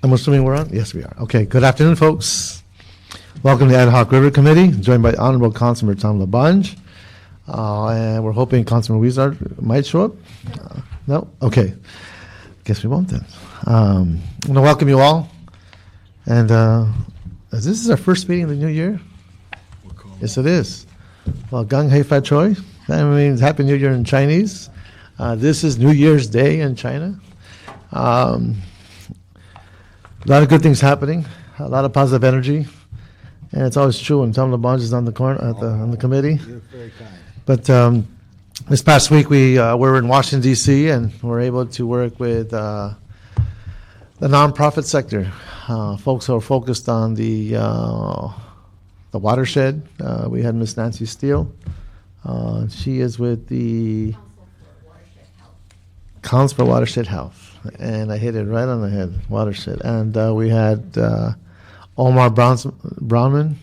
I'm assuming we're on? Yes, we are. Okay, good afternoon, folks. Welcome to the Hoc River Committee, joined by Honorable Councilor Tom LaBonge. And we're hoping Councilor Wizard might show up. No? Okay. Guess we won't then. I want to welcome you all. And this is our first meeting of the new year. Yes, it is. Well, Gung Hei Fat Choi. That means Happy New Year in Chinese. This is New Year's Day in China. A lot of good things happening, a lot of positive energy, and it's always true when Tom LaBonge is on the on the committee. You're very kind. But this past week we were in Washington D.C. and were able to work with the nonprofit sector, folks who are focused on the watershed. We had Miss Nancy Steele. She is with the Council for Watershed Health. And I hit it right on the head, watershed. And we had Omar Brownman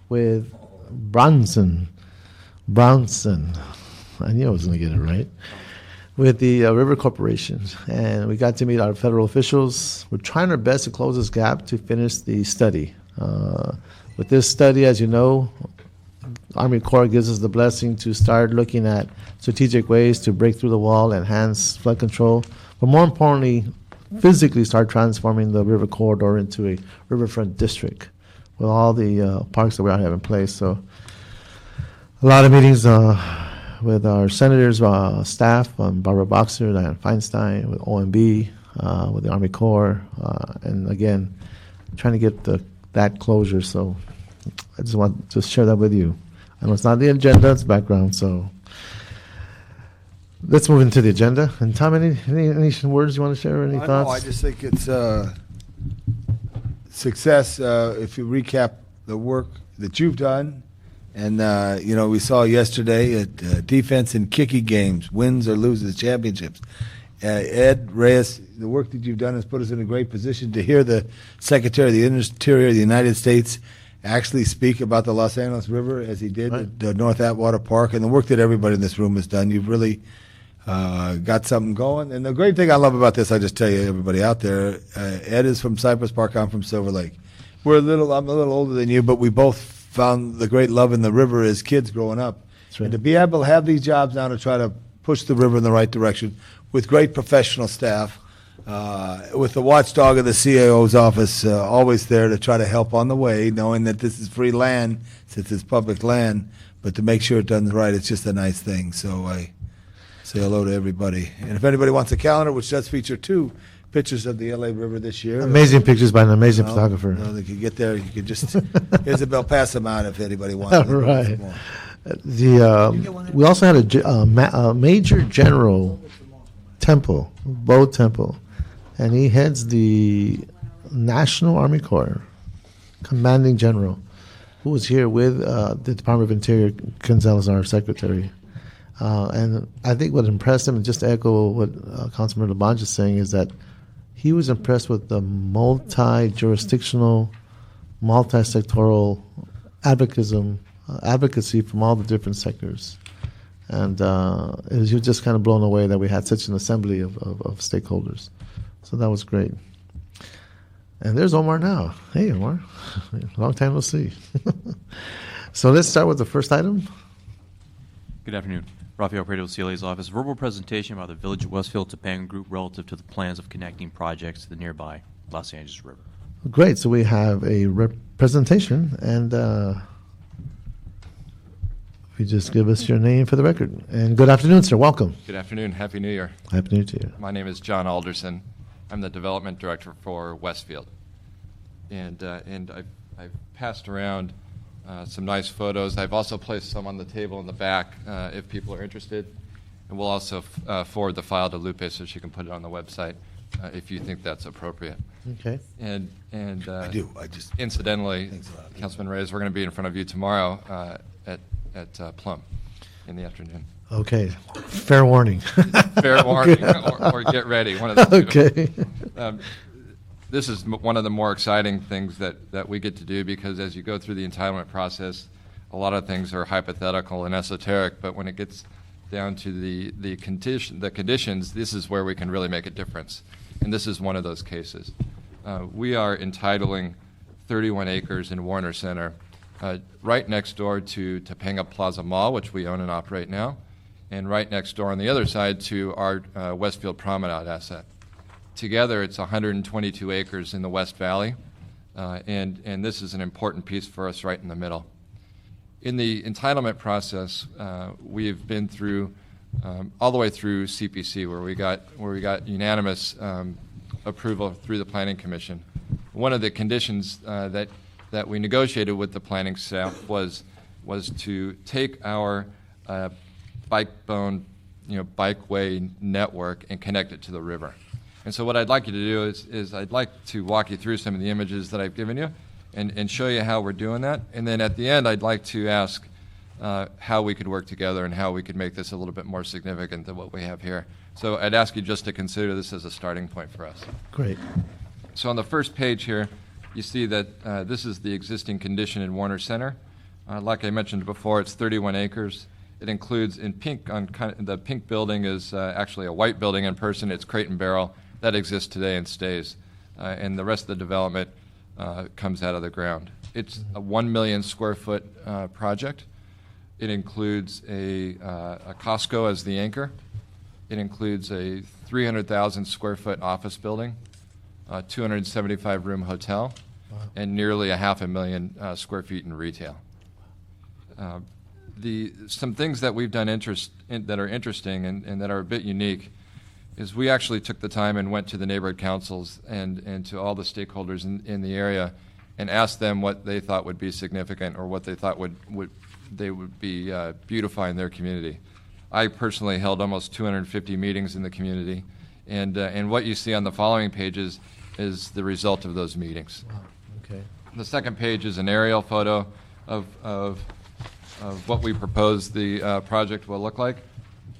with Bronson. I knew I was going to get it right. With the River Corporation. And we got to meet our federal officials. We're trying our best to close this gap to finish the study. With this study, as you know, Army Corps gives us the blessing to start looking at strategic ways to break through the wall, enhance flood control, but more importantly, physically start transforming the river corridor into a riverfront district with all the parks that we already have in place. So a lot of meetings with our senators, staff, Barbara Boxer, Diane Feinstein, with OMB, with the Army Corps, and again, trying to get that closure. So I just want to share that with you. I know it's not the agenda, it's background, so let's move into the agenda. And Tom, any words you want to share, any thoughts? No, I just think it's success if you recap the work that you've done. And, we saw yesterday at defense and kicking games, wins or loses, championships. Ed Reyes, the work that you've done has put us in a great position to hear the Secretary of the Interior of the United States actually speak about the Los Angeles River as he did at the North Atwater Park, and the work that everybody in this room has done. You've really got something going. And the great thing I love about this, I just tell you, everybody out there, Ed is from Cypress Park, I'm from Silver Lake. I'm a little older than you, but we both found the great love in the river as kids growing up. That's right. And to be able to have these jobs now to try to push the river in the right direction with great professional staff, with the watchdog of the CAO's office always there to try to help on the way, knowing that this is free land since it's public land, but to make sure it done right, it's just a nice thing. So I say hello to everybody. And if anybody wants a calendar, which does feature 2 pictures of the LA River this year. Amazing pictures by an amazing photographer. They could get there. You could just, Isabel, pass them out if anybody wants them. Right. We also had a Major General Temple, Bo Temple, and he heads the National Army Corps, Commanding General, who was here with the Department of Interior, Gonzalez, our secretary. And I think what impressed him, and just to echo what Councilman LaBonge is saying, is that he was impressed with the multi-jurisdictional, multi-sectoral advocacy from all the different sectors. And he was just kind of blown away that we had such an assembly of stakeholders. So that was great. And there's Omar now. Hey, Omar. Long time no see. So let's start with the first item. Good afternoon. Rafael Prado, CLA's office. Verbal presentation by the Village of Westfield Topanga Group relative to the plans of connecting projects to the nearby Los Angeles River. Great. So we have a presentation, and if you just give us your name for the record. And good afternoon, sir. Welcome. Good afternoon. Happy New Year. Happy New Year to you. My name is John Alderson. I'm the development director for Westfield. And I've passed around some nice photos. I've also placed some on the table in the back if people are interested. And we'll also forward the file to Lupe so she can put it on the website if you think that's appropriate. Okay. And I do. Incidentally, Councilman Reyes, we're going to be in front of you tomorrow at Plum in the afternoon. Okay. Fair warning. Fair warning, or get ready. One of the two. Okay. This is one of the more exciting things that we get to do, because as you go through the entitlement process, a lot of things are hypothetical and esoteric, but when it gets down to the conditions, this is where we can really make a difference. And this is one of those cases. We are entitling 31 acres in Warner Center, right next door to Topanga Plaza Mall, which we own and operate now, and right next door on the other side to our Westfield Promenade asset. Together, it's 122 acres in the West Valley, and this is an important piece for us right in the middle. In the entitlement process, we've been through all the way through CPC, where we got unanimous approval through the Planning Commission. One of the conditions that we negotiated with the planning staff was to take our bikebone, bikeway network and connect it to the river. And so what I'd like you to do is I'd like to walk you through some of the images that I've given you and show you how we're doing that. And then at the end, I'd like to ask how we could work together and how we could make this a little bit more significant than what we have here. So I'd ask you just to consider this as a starting point for us. Great. So on the first page here, you see that this is the existing condition in Warner Center. Like I mentioned before, it's 31 acres. It includes, in pink, the pink building is actually a white building in person. It's Crate and Barrel. That exists today and stays. And the rest of the development comes out of the ground. It's a 1 million square foot project. It includes a Costco as the anchor. It includes a 300,000 square foot office building, a 275 room hotel, and nearly 500,000 square feet in retail. Some things that we've done that are interesting and that are a bit unique is we actually took the time and went to the neighborhood councils and to all the stakeholders in the area and asked them what they thought would be significant or what they thought would be beautifying their community. I personally held almost 250 meetings in the community, and what you see on the following pages is the result of those meetings. Wow. Okay. The second page is an aerial photo of what we propose the project will look like.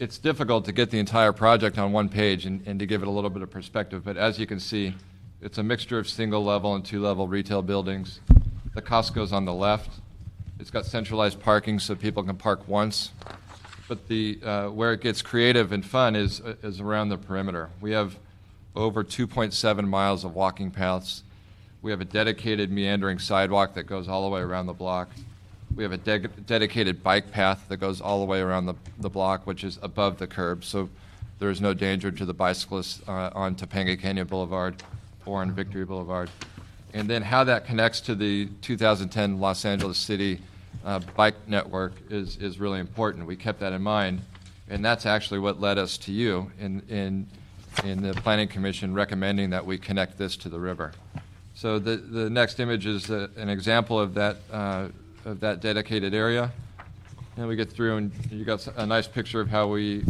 It's difficult to get the entire project on one page and to give it a little bit of perspective, but as you can see, it's a mixture of single-level and two-level retail buildings. The Costco's on the left. It's got centralized parking so people can park once. But where it gets creative and fun is around the perimeter. We have over 2.7 miles of walking paths. We have a dedicated meandering sidewalk that goes all the way around the block. We have a dedicated bike path that goes all the way around the block, which is above the curb, so there is no danger to the bicyclists on Topanga Canyon Boulevard or on Victory Boulevard. And then how that connects to the 2010 Los Angeles City bike network is really important. We kept that in mind, and that's actually what led us to you in the Planning Commission recommending that we connect this to the river. So the next image is an example of that dedicated area. And we get through, and you got a nice picture of how we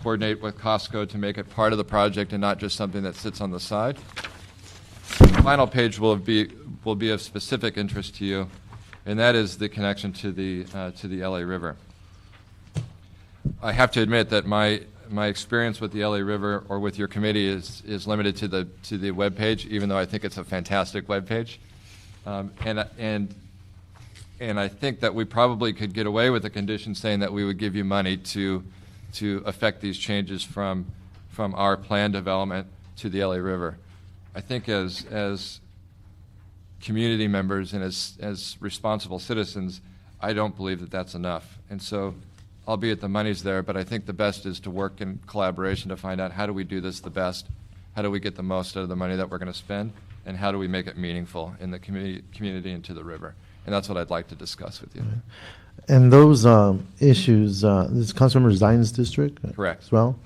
coordinate with Costco to make it part of the project and not just something that sits on the side. The final page will be of specific interest to you, and that is the connection to the LA River. I have to admit that my experience with the LA River or with your committee is limited to the web page, even though I think it's a fantastic web page, and I think that we probably could get away with a condition saying that we would give you money to affect these changes from our plan development to the LA River. I think as community members and as responsible citizens, I don't believe that that's enough. And so, albeit the money's there, but I think the best is to work in collaboration to find out how do we do this the best, how do we get the most out of the money that we're going to spend, and how do we make it meaningful in the community and to the river. And that's what I'd like to discuss with you. And those issues, this comes from Zions District? Correct. As well?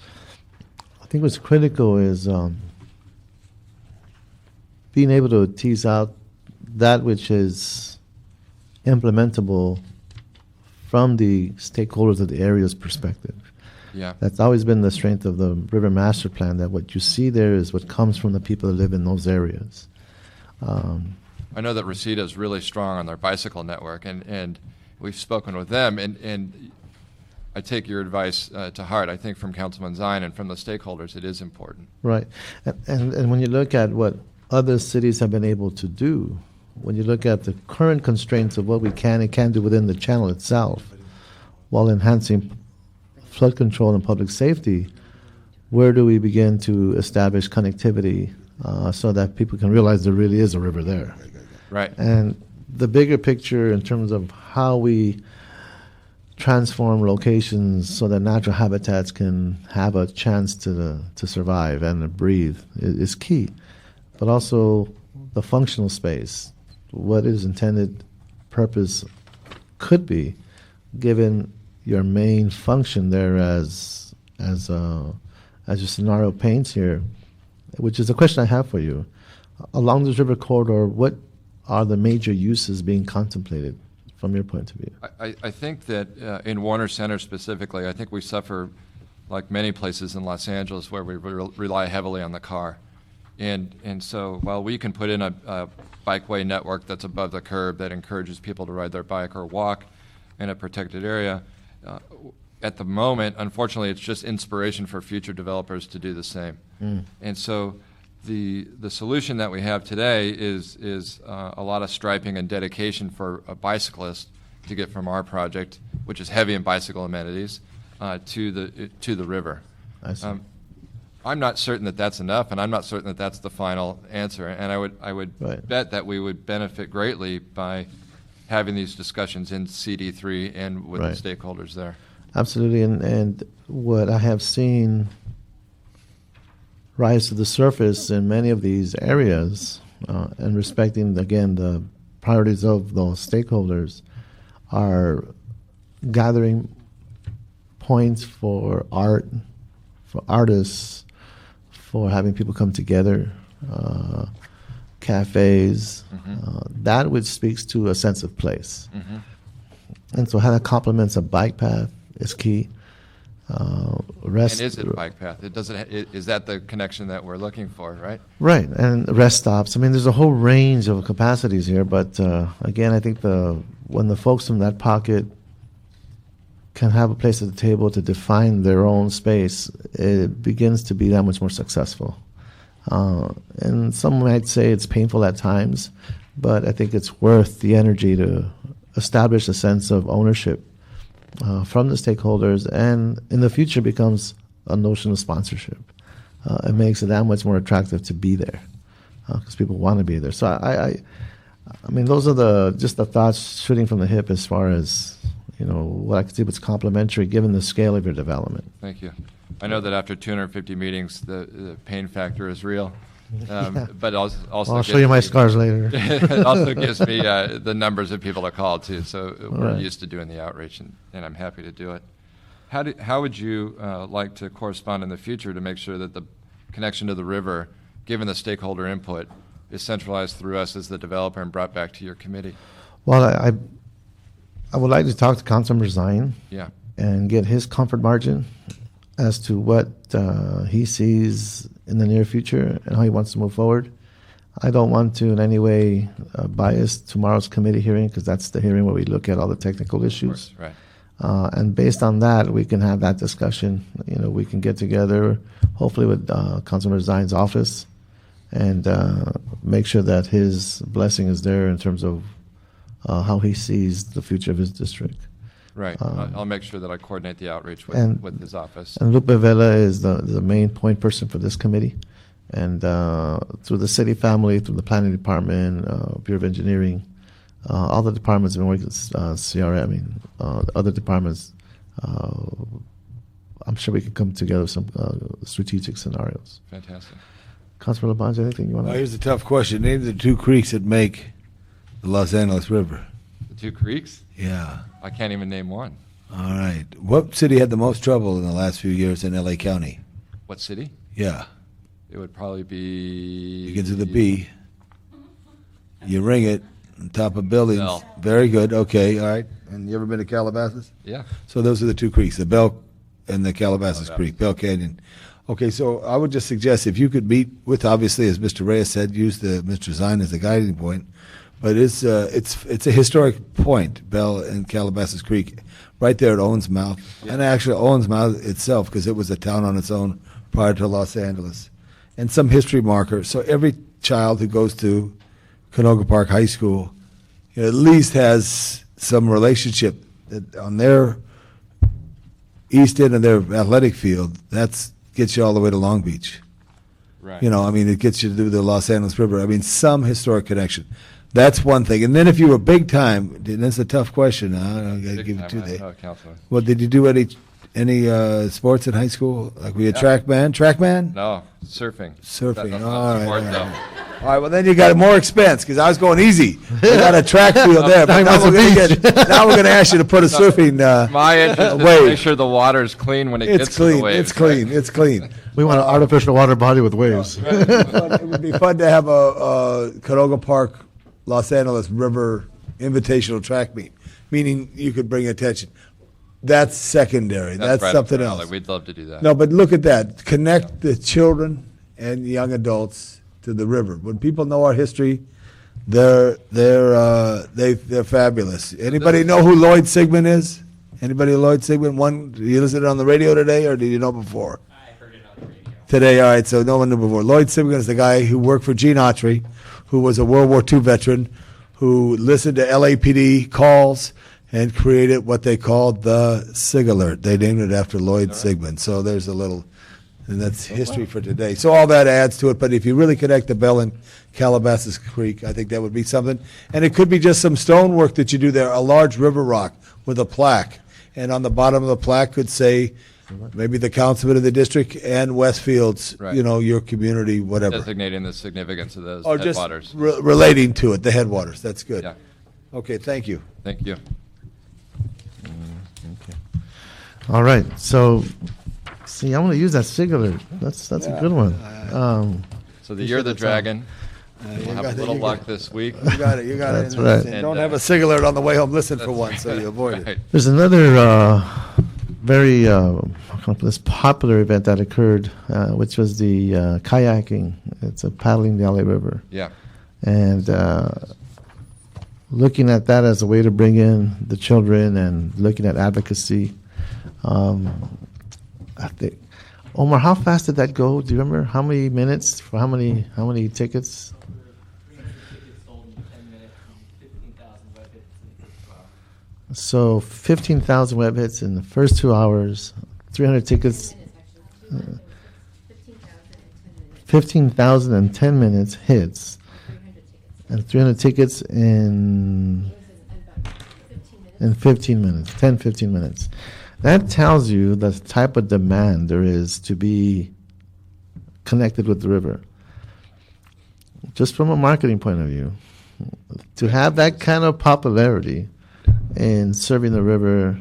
I think what's critical is being able to tease out that which is implementable from the stakeholders of the area's perspective. Yeah. That's always been the strength of the River Master Plan, that what you see there is what comes from the people that live in those areas. I know that Reseda is really strong on their bicycle network, and we've spoken with them, and I take your advice to heart. I think from Councilman Zion and from the stakeholders, it is important. Right. And when you look at what other cities have been able to do, when you look at the current constraints of what we can and can't do within the channel itself, while enhancing flood control and public safety, where do we begin to establish connectivity so that people can realize there really is a river there. Right. And the bigger picture in terms of how we transform locations so that natural habitats can have a chance to survive and to breathe is key. But also the functional space, what its intended purpose could be, given your main function there as your scenario paints here, which is a question I have for you. Along this river corridor, what are the major uses being contemplated from your point of view? I think that in Warner Center specifically, I think we suffer, like many places in Los Angeles, where we rely heavily on the car. And so while we can put in a bikeway network that's above the curb that encourages people to ride their bike or walk in a protected area, at the moment, unfortunately, it's just inspiration for future developers to do the same. And so the solution that we have today is a lot of striping and dedication for a bicyclist to get from our project, which is heavy in bicycle amenities, to the river. I see. I'm not certain that that's enough, and I'm not certain that that's the final answer. And I would Right. bet that we would benefit greatly by having these discussions in CD3 and with Right. the stakeholders there. Absolutely, and what I have seen rise to the surface in many of these areas, and respecting, again, the priorities of those stakeholders, are gathering points for art, for artists, for having people come together, cafes, that which speaks to a sense of place. And so how that complements a bike path is key. Rest, And is it a bike path? Is that the connection that we're looking for, right? right, and rest stops. I mean, there's a whole range of capacities here, but again, I think when the folks from that pocket can have a place at the table to define their own space, it begins to be that much more successful. And some might say it's painful at times, but I think it's worth the energy to establish a sense of ownership from the stakeholders, and in the future becomes a notion of sponsorship. It makes it that much more attractive to be there because people want to be there. So I mean, those are just the thoughts shooting from the hip as far as what I could see was complementary given the scale of your development. Thank you. I know that after 250 meetings, the pain factor is real. But also I'll show you my scars later. It also gives me the numbers of people to call too. So we're Right. used to doing the outreach, and I'm happy to do it. How would you like to correspond in the future to make sure that the connection to the river, given the stakeholder input, is centralized through us as the developer and brought back to your committee? Well, I would like to talk to Councilmember Zine Yeah. and get his comfort margin as to what he sees in the near future and how he wants to move forward. I don't want to in any way bias tomorrow's committee hearing, because that's the hearing where we look at all the technical issues. Of course, right. And based on that, we can have that discussion. We can get together, hopefully with Councilmember Zine's office, and make sure that his blessing is there in terms of how he sees the future of his district. Right. I'll make sure that I coordinate the outreach with his office. And Lupe Vela is the main point person for this committee. And through the city family, through the planning department, Bureau of Engineering, all the departments have been working with CRM, other departments. I'm sure we can come together with some strategic scenarios. Fantastic. Councilor Labange, anything you want to add? Here's a tough question. Name the two creeks that make the Los Angeles River. The two creeks? Yeah. I can't even name one. All right. What city had the most trouble in the last few years in L.A. County? What city? Yeah. It would probably be... Begins with a B. You ring it on top of buildings. Bell. Very good. Okay. All right. And you ever been to Calabasas? Yeah. So those are the two creeks, the Bell and the Calabasas Calabasas. Creek, Bell Canyon. Okay, so I would just suggest if you could meet with, obviously, as Mr. Reyes said, use Mr. Zine as a guiding point. But it's a historic point, Bell and Calabasas Creek, right there at Owens Mouth. Yeah. And actually Owens Mouth itself, because it was a town on its own prior to Los Angeles. And some history marker. So every child who goes to Canoga Park High School at least has some relationship that on their east end of their athletic field. That gets you all the way to Long Beach. Right. You know, I mean, it gets you to do the Los Angeles River. I mean, some historic connection. That's one thing. And then if you were big time, and that's a tough question. I got to give it to you. Councilman. Well, did you do any sports in high school? Like, were you a track man? Track man? No, surfing. Surfing. That's All not right. sport, All though. right. All right, well, then you got more expense because I was going easy. We got a track field there. But now we're going to ask you to put a surfing My interest is to wave. make sure the water's clean when it It's gets to the clean. waves. It's clean. It's clean. We want an artificial water body with waves. It would be fun to have a Canoga Park, Los Angeles River invitational track meet, meaning you could bring attention. That's secondary. That's right up something our alley. else. We'd love to do that. No, but look at that. Connect the children and young adults to the river. When people know our history, they're fabulous. Anybody know who Lloyd Sigmund is? Anybody know Lloyd Sigmund? Did you listen to it on the radio today, or did you know before? I heard it on the radio. Today, all right, so no one knew before. Lloyd Sigmund is the guy who worked for Gene Autry, who was a World War II veteran, who listened to LAPD calls and created what they called the SIG Alert. They named it after Lloyd Sigmund. So there's a little, and that's history for today. So all that adds to it, but if you really connect the Bell and Calabasas Creek, I think that would be something. And it could be just some stonework that you do there, a large river rock with a plaque. And on the bottom of the plaque could say, maybe the councilman of the district and Westfield's, Right. your community, whatever. Designating the significance of those Or just headwaters. relating to it, the headwaters. That's good. Yeah. Okay, thank you. Thank you. All right. So, see, I'm going to use that cigarette. That's a good one. So the Year of the Dragon. We'll have a little luck this week. You got it. You got That's it. right. And don't have a SIG Alert on the way home. Listen for That's one, so you avoid it. right. There's another very this popular event that occurred, which was the kayaking. It's a paddling the LA River. Yeah. And looking at that as a way to bring in the children and looking at advocacy, I think, Omar, how fast did that go? Do you remember how many minutes for how many tickets? 300 tickets sold in 10 minutes and 15,000 web hits in the first 2 hours. So 15,000 web hits in the first 2 hours, 300 tickets, 15,000 in 10 minutes hits, and 300 tickets in 15 minutes, 10, 15 minutes. That tells you the type of demand there is to be connected with the river. Just from a marketing point of view, to have that kind of popularity in serving the river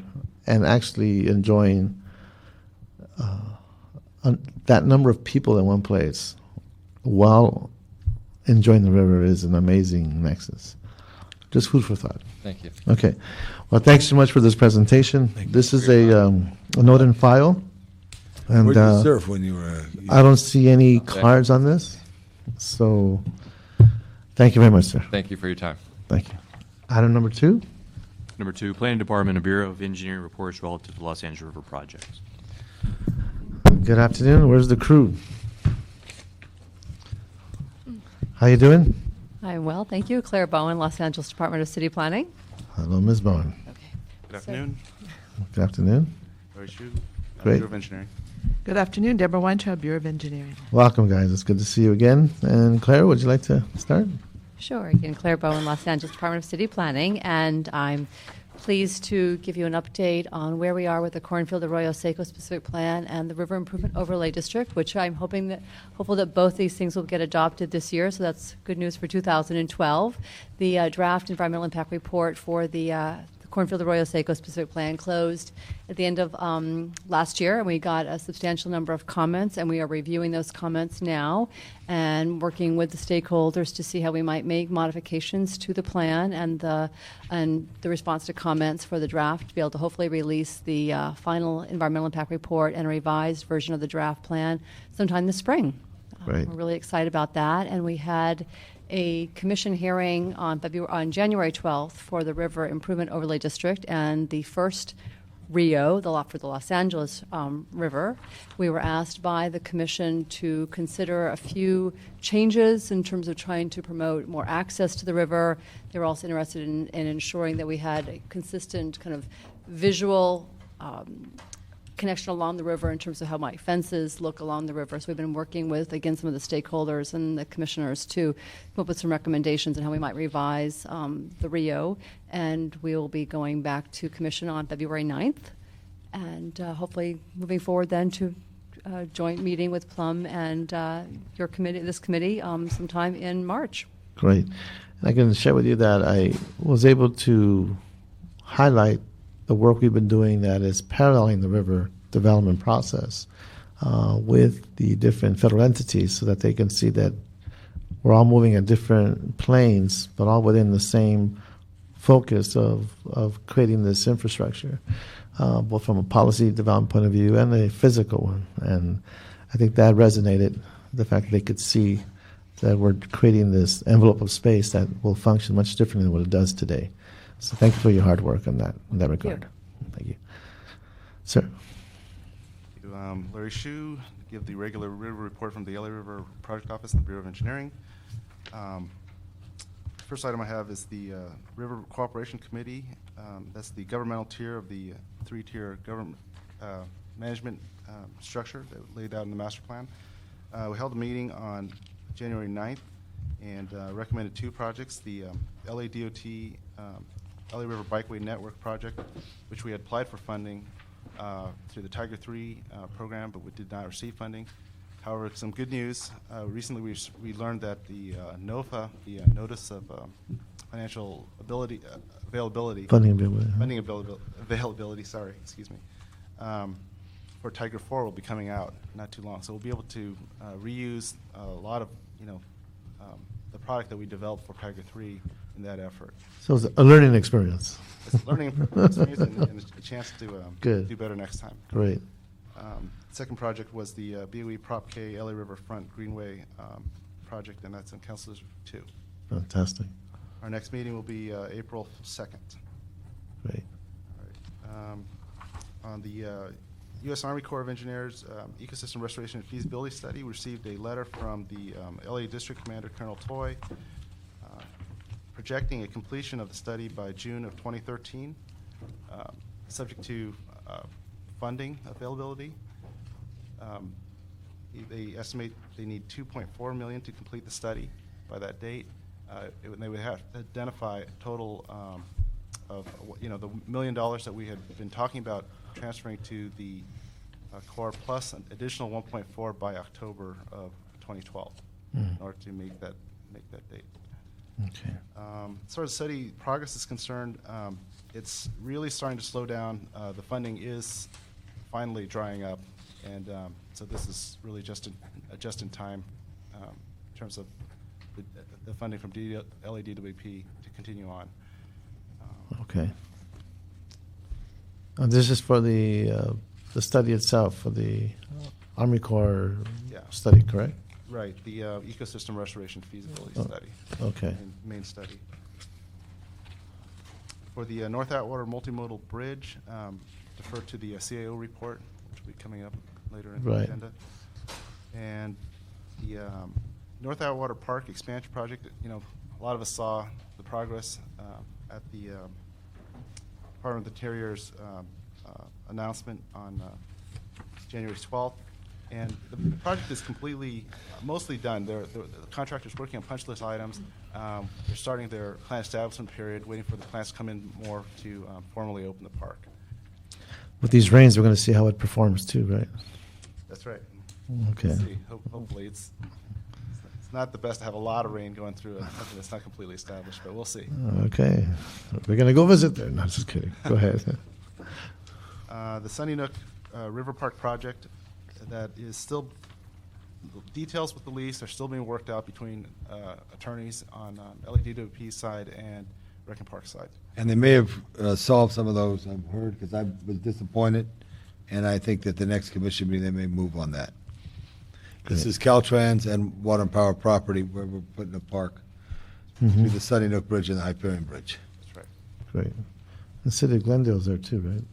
and actually enjoying that number of people in one place while enjoying the river is an amazing nexus. Just food for thought. Thank you. Okay. Well, thanks so much for this presentation. This is a note and file. And Where did you surf when you were? I don't see any cards on this. So thank you very much, sir. Thank you for your time. Thank you. Item number 2. Number 2, Planning Department and Bureau of Engineering reports relative to the Los Angeles River projects. Good afternoon. Where's the crew? How you doing? I'm well, thank you. Claire Bowen, Los Angeles Department of City Planning. Hello, Ms. Bowen. Okay. Good afternoon. Good afternoon. Roy Shu, Great. Bureau of Engineering. Good afternoon, Deborah Weintraub, Bureau of Engineering. Welcome, guys. It's good to see you again. And Claire, would you like to start? Sure. Again, Claire Bowen, Los Angeles Department of City Planning, and I'm pleased to give you an update on where we are with the Cornfield Arroyo Seco specific plan and the River Improvement Overlay District, which I'm hopeful that both these things will get adopted this year. So that's good news for 2012. The draft environmental impact report for the Cornfield Arroyo Seco specific plan closed at the end of last year, and we got a substantial number of comments, and we are reviewing those comments now and working with the stakeholders to see how we might make modifications to the plan and the response to comments for the draft to be able to hopefully release the final environmental impact report and a revised version of the draft plan sometime this spring. Great. We're really excited about that, and we had a commission hearing on January 12th for the River Improvement Overlay District and the first RIO, for the Los Angeles River. We were asked by the commission to consider a few changes in terms of trying to promote more access to the river. They were also interested in ensuring that we had a consistent kind of visual connection along the river in terms of how might fences look along the river. So we've been working with, again, some of the stakeholders and the commissioners to come up with some recommendations on how we might revise the Rio. And we will be going back to commission on February 9th. And hopefully moving forward then to a joint meeting with Plum and your committee, this committee, sometime in March. Great. And I can share with you that I was able to highlight the work we've been doing that is paralleling the river development process with the different federal entities so that they can see that we're all moving at different planes, but all within the same focus of creating this infrastructure, both from a policy development point of view and a physical one. And I think that resonated, the fact that they could see that we're creating this envelope of space that will function much differently than what it does today. So thank you for your hard work in that regard. Thank you. Sir. Larry Hsu, give the regular river report from the LA River Project Office and the Bureau of Engineering. First item I have is the River Cooperation Committee. That's the governmental tier of the three-tier government management structure that laid out in the master plan. We held a meeting on January 9th and recommended two projects, the LA DOT LA River Bikeway Network project, which we had applied for funding through the Tiger 3 program, but we did not receive funding. However, some good news. Recently, we learned that the NOFA, the Notice of Financial Availability, funding availability, sorry, excuse me, for Tiger 4 will be coming out not too long. So we'll be able to reuse a lot of, the product that we developed for Tiger 3 in that effort. So it's a learning experience. It's a learning experience and a chance to do better next time. Great. Second project was the BOE Prop K LA Riverfront Greenway project, and that's in Councilors 2. Fantastic. Our next meeting will be April 2nd. Great. All right. On the U.S. Army Corps of Engineers Ecosystem Restoration and Feasibility Study, we received a letter from the LA District Commander, Colonel Toy, projecting a completion of the study by June of 2013, subject to funding availability. They estimate they need $2.4 million to complete the study by that date. They would have to identify a total of the $1 million that we had been talking about transferring to the Corps plus an additional 1.4 by October of 2012 in order to make that date. Okay. As far as study progress is concerned, it's really starting to slow down. The funding is finally drying up, and so this is really just in time in terms of the funding from LADWP to continue on. Okay. This is for the study itself, for the Army Corps study, correct? Right, the Ecosystem Restoration Feasibility Study. Okay. Main study. For the North Atwater Multimodal Bridge, defer to the CAO report, which will be coming up later in the agenda. And the North Atwater Park expansion project, a lot of us saw the progress at the Department of the Interior's announcement on January 12th. And the project is mostly done. The contractor's working on punch list items. They're starting their plan establishment period, waiting for the plans to come in more to formally open the park. With these rains, we're going to see how it performs too, right? That's right. Okay. We'll see. Hopefully, it's not the best to have a lot of rain going through something that's not completely established, but we'll see. Okay. We're going to go visit there. No, just kidding. Go ahead. The Sunny Nook River Park project, that is still, details with the lease are still being worked out between attorneys on LADWP's side and Rec and Park side. And they may have solved some of those, I've heard, because I was disappointed, and I think that the next commission meeting, they may move on that. This is Caltrans and Water and Power Property, where we're putting a park between the Sunny Nook Bridge and the Hyperion Bridge. That's right. Great. The city of Glendale's there too, right?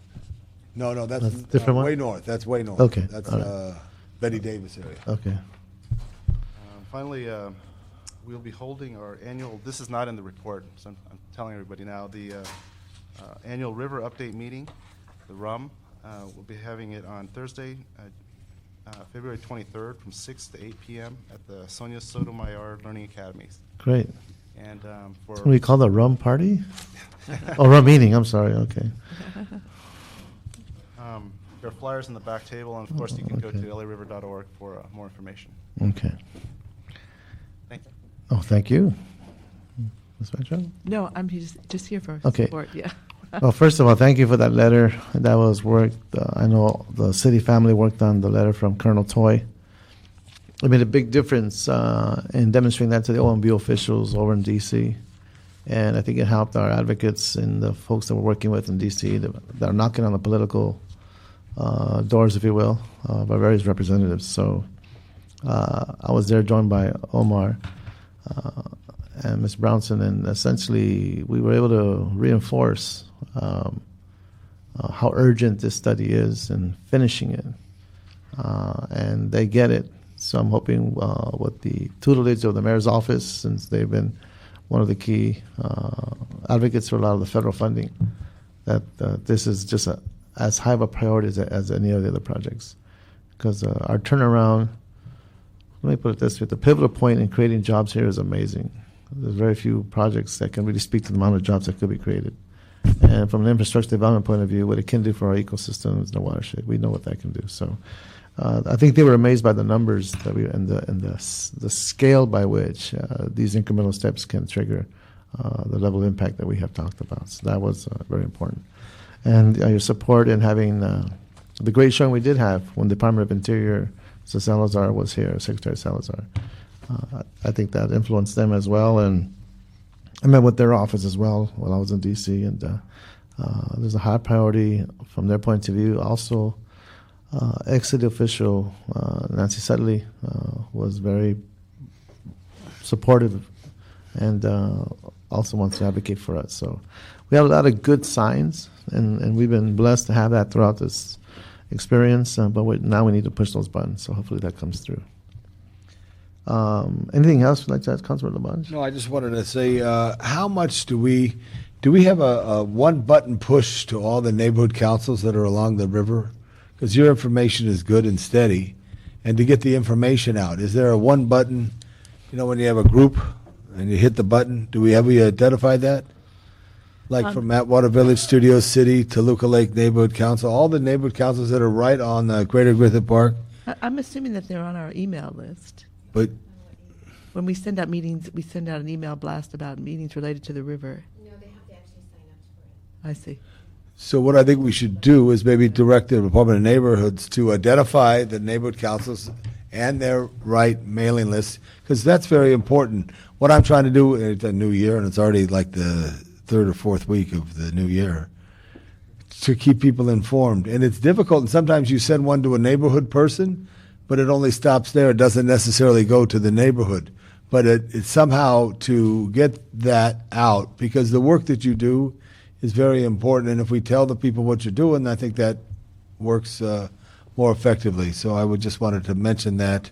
No, that's a different one? way north. That's way north. Okay. That's All Betty Davis area. Okay. Finally, we'll be holding our annual, this is not in the report, so I'm telling everybody now, the annual river update meeting, the RUM, We'll be having it on Thursday, February 23rd from 6 to 8 p.m. at the Sonia Sotomayor Learning Academies. Great. And What do we call the rum party? Oh, rum meeting. I'm sorry. Okay. there are flyers in the back table, and of course you can go to Okay. lariver.org for more information. Okay. Thank you. Oh, thank you. Ms. Metro? No, I'm just here for Okay. support, yeah. Well, first of all, thank you for that letter. That was worked. I know the city family worked on the letter from Colonel Toy. It made a big difference in demonstrating that to the OMB officials over in D.C. And I think it helped our advocates and the folks that we're working with in D.C. that are knocking on the political doors, if you will, by various representatives. So I was there joined by Omar and Ms. Brownson, and essentially we were able to reinforce how urgent this study is and finishing it. And they get it. So I'm hoping with the tutelage of the mayor's office, since they've been one of the key advocates for a lot of the federal funding, that this is just as high of a priority as any of the other projects. Because our turnaround, let me put it this way, the pivotal point in creating jobs here is amazing. There's very few projects that can really speak to the amount of jobs that could be created. And from an infrastructure development point of view, what it can do for our ecosystems in the watershed, we know what that can do. So I think they were amazed by the numbers that we and the scale by which these incremental steps can trigger the level of impact that we have talked about. So that was very important. And your support in having the great showing we did have when the Department of Interior, so Salazar was here, Secretary Salazar. I think that influenced them as well, and I met with their office as well while I was in D.C., and there's a high priority from their point of view. Also, ex-city official Nancy Sutley was very supportive and also wants to advocate for us. So we have a lot of good signs, and we've been blessed to have that throughout this experience, but now we need to push those buttons, so hopefully that comes through. Anything else you'd like to add, Councilor Labange? No, I just wanted to say, how much do we have a one-button push to all the neighborhood councils that are along the river? Because your information is good and steady, and to get the information out, is there a one button, when you have a group and you hit the button, have we identified that? Like from Atwater Village, Studio City, Toluca Lake Neighborhood Council, all the neighborhood councils that are right on Greater Griffith Park? I'm assuming that they're on our email list. But When we send out meetings, we send out an email blast about meetings related to the river. No, they have to actually sign up for it. I see. So what I think we should do is maybe direct the Department of Neighborhoods to identify the neighborhood councils and their right mailing lists, because that's very important. What I'm trying to do, it's a new year, and it's already like the third or fourth week of the new year, to keep people informed. And it's difficult, and sometimes you send one to a neighborhood person, but it only stops there. It doesn't necessarily go to the neighborhood. But it's somehow to get that out, because the work that you do is very important. And if we tell the people what you're doing, I think that works more effectively. So I would just wanted to mention that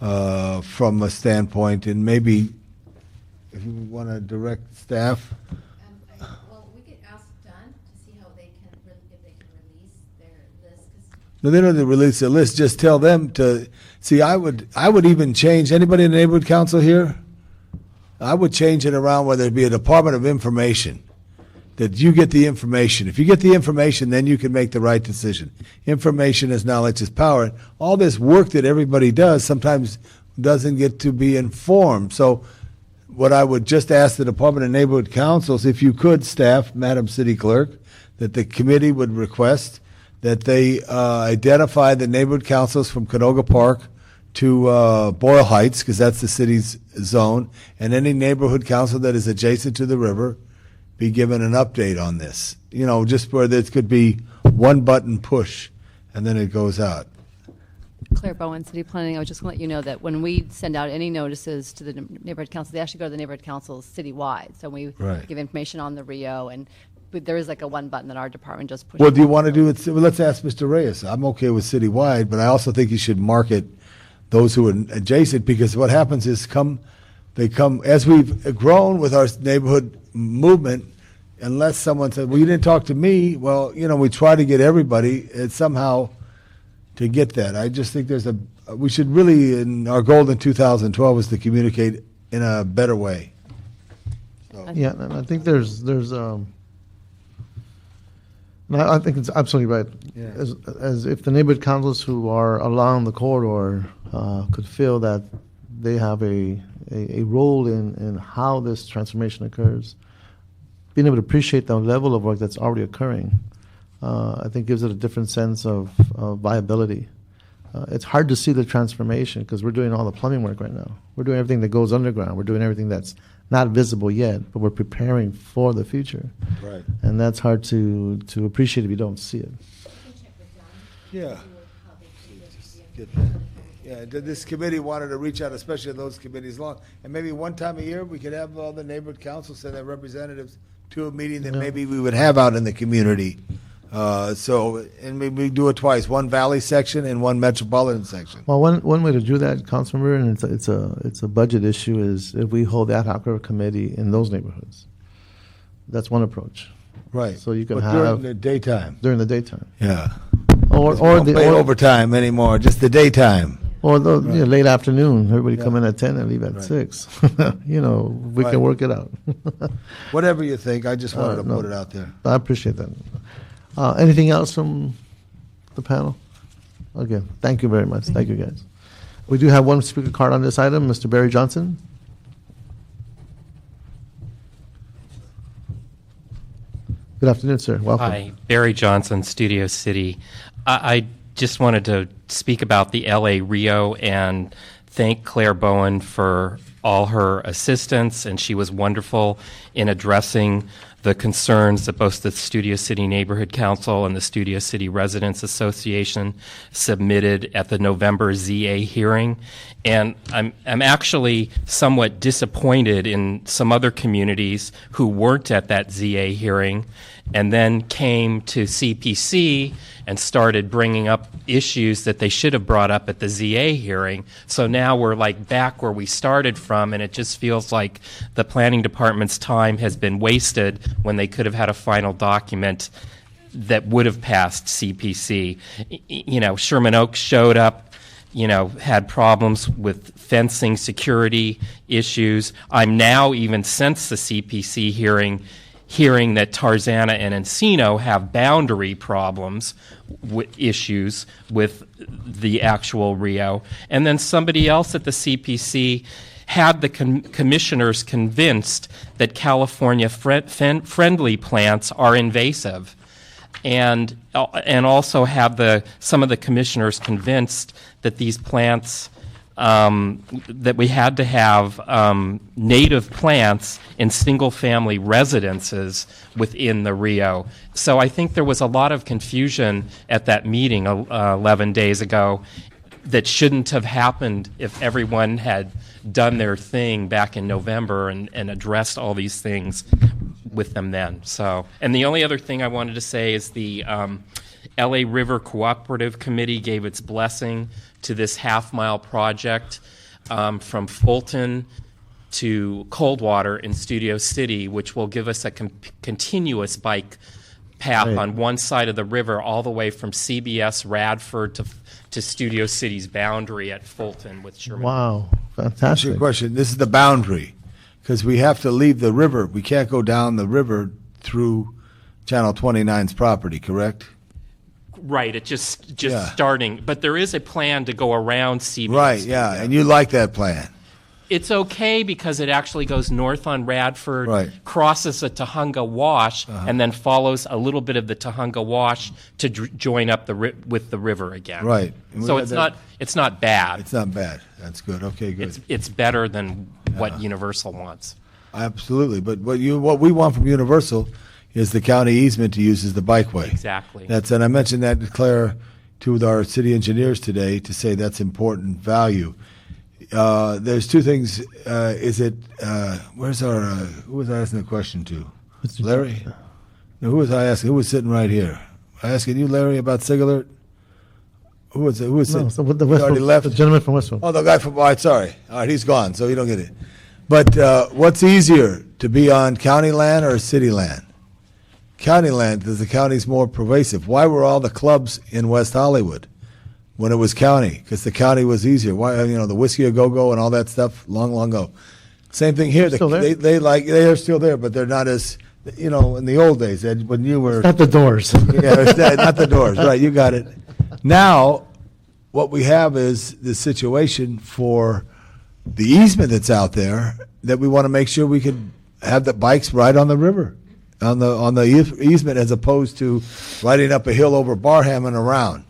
from a standpoint, and maybe if you want to direct staff. Well, we could ask Dunn to see how they can, if they can release their list. 'Cause No, they don't have to release their list. Just tell them to see. I would even change. Anybody in the neighborhood council here? I would change it around, whether it be a Department of Information, that you get the information. If you get the information, then you can make the right decision. Information is knowledge is power. All this work that everybody does sometimes doesn't get to be informed. So what I would just ask the Department of Neighborhood Councils, if you could, staff, Madam City Clerk, that the committee would request that they identify the neighborhood councils from Canoga Park to Boyle Heights, because that's the city's zone, and any neighborhood council that is adjacent to the river be given an update on this. Just where this could be one button push, and then it goes out. Claire Bowen, City Planning. I was just going to let you know that when we send out any notices to the neighborhood council, they actually go to the neighborhood councils citywide. So we Right. give information on the Rio, but there is like a one button that our department just pushes. Well, do you want to do it? Well, let's ask Mr. Reyes. I'm okay with citywide, but I also think you should market those who are adjacent, because what happens is they come as we've grown with our neighborhood movement, unless someone said, well, you didn't talk to me, well, we try to get everybody somehow to get that. I just think we should really, in our goal in 2012 is to communicate in a better way. Yeah, and I think there's no, I think it's absolutely right. Yeah. As if the neighborhood councils who are along the corridor could feel that they have a role in how this transformation occurs, being able to appreciate the level of work that's already occurring, I think gives it a different sense of viability. It's hard to see the transformation because we're doing all the plumbing work right now. We're doing everything that goes underground. We're doing everything that's not visible yet, but we're preparing for the future. Right. And that's hard to appreciate if you don't see it. Yeah. Yeah, this committee wanted to reach out, especially in those committees long, and maybe one time a year, we could have all the neighborhood councils send their representatives to a meeting that maybe we would have out in the community. And maybe we do it twice, one valley section and one metropolitan section. Well, one way to do that, Councilmember, and it's a budget issue, is if we hold that Hoc River committee in those neighborhoods. That's one approach. Right. So you can But have during the daytime. during the daytime, Yeah. or We don't pay the overtime anymore, just the daytime. or the late afternoon. Everybody Yeah. come in at 10 and leave at Right. 6. We Right. can work it out. Whatever you think, I just wanted to no. put it out there. I appreciate that. Anything else from the panel? Again, thank you very much. Thank you, guys. We do have one speaker card on this item, Mr. Barry Johnson. Good afternoon, sir. Welcome. Hi, Barry Johnson, Studio City. I just wanted to speak about the LA Rio and thank Claire Bowen for all her assistance, and she was wonderful in addressing the concerns that both the Studio City Neighborhood Council and the Studio City Residents Association submitted at the November ZA hearing. And I'm actually somewhat disappointed in some other communities who weren't at that ZA hearing and then came to CPC and started bringing up issues that they should have brought up at the ZA hearing. So now we're like back where we started from, and it just feels like the planning department's time has been wasted when they could have had a final document that would have passed CPC. Sherman Oaks showed up, had problems with fencing, security issues. I'm now, even since the CPC hearing that Tarzana and Encino have boundary problems, issues with the actual Rio. And then somebody else at the CPC had the commissioners convinced that California friendly plants are invasive, and also have some of the commissioners convinced that these plants, that we had to have native plants in single-family residences within the Rio. So I think there was a lot of confusion at that meeting 11 days ago that shouldn't have happened if everyone had done their thing back in November and addressed all these things with them then. So, and the only other thing I wanted to say is the LA River Cooperative Committee gave its blessing to this half-mile project from Fulton to Coldwater in Studio City, which will give us a continuous bike path on one side of the river all the way from CBS Radford to Studio City's boundary at Fulton with Sherman. Wow, That's fantastic. your question. This is the boundary, because we have to leave the river. We can't go down the river through Channel 29's property, correct? Right, it's just starting. But there is a plan to go around CBS. Right, yeah, and you like that plan. It's okay because it actually goes north on Radford, Right. crosses the Tahunga Wash, and then follows a little bit of the Tahunga Wash to join up with the river again. Right. And we So had it's that- not bad. It's not bad. That's good. Okay, good. It's better than what Universal wants. Absolutely. But what we want from Universal is the county easement to use as the bikeway. Exactly. And I mentioned that to Claire, to our city engineers today, to say that's important value. There's two things. Where's our, who was I asking the question to? Larry? No, who was I asking? Who was sitting right here? I asking you, Larry, about Sigalert? Who was it? Who was No, sitting? so with the He already left? the gentleman from Westfield. Oh, the guy from, all right, sorry. All right, he's gone, so you don't get it. But what's easier, to be on county land or city land? county land because the county's more pervasive. Why were all the clubs in West Hollywood when it was county? Because the county was easier. Why, the Whiskey A Go-Go and all that stuff, long, long ago. Same thing here. Still there. They are still there, but they're not as, in the old days, Ed, when you were. Not the doors. Yeah, not the doors. Right, you got it. Now, what we have is the situation for the easement that's out there that we want to make sure we can have the bikes ride on the river, on the easement, as opposed to riding up a hill over Barham and around.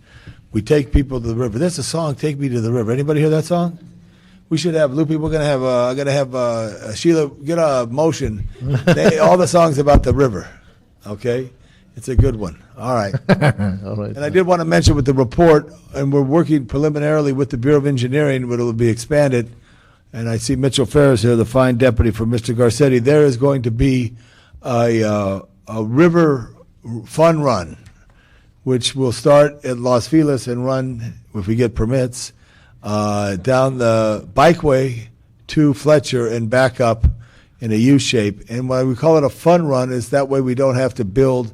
We take people to the river. There's a song, "Take Me to the River." Anybody hear that song? We should have, Loopy, we're going to have Sheila get a motion. All the songs about the river, okay? It's a good one. All right. All right. And I did want to mention with the report, and we're working preliminarily with the Bureau of Engineering, but it'll be expanded. And I see Mitchell Ferris here, the fine deputy for Mr. Garcetti. There is going to be a river fun run, which will start at Los Feliz and run, if we get permits, down the bikeway to Fletcher and back up in a U shape. And why we call it a fun run is that way we don't have to build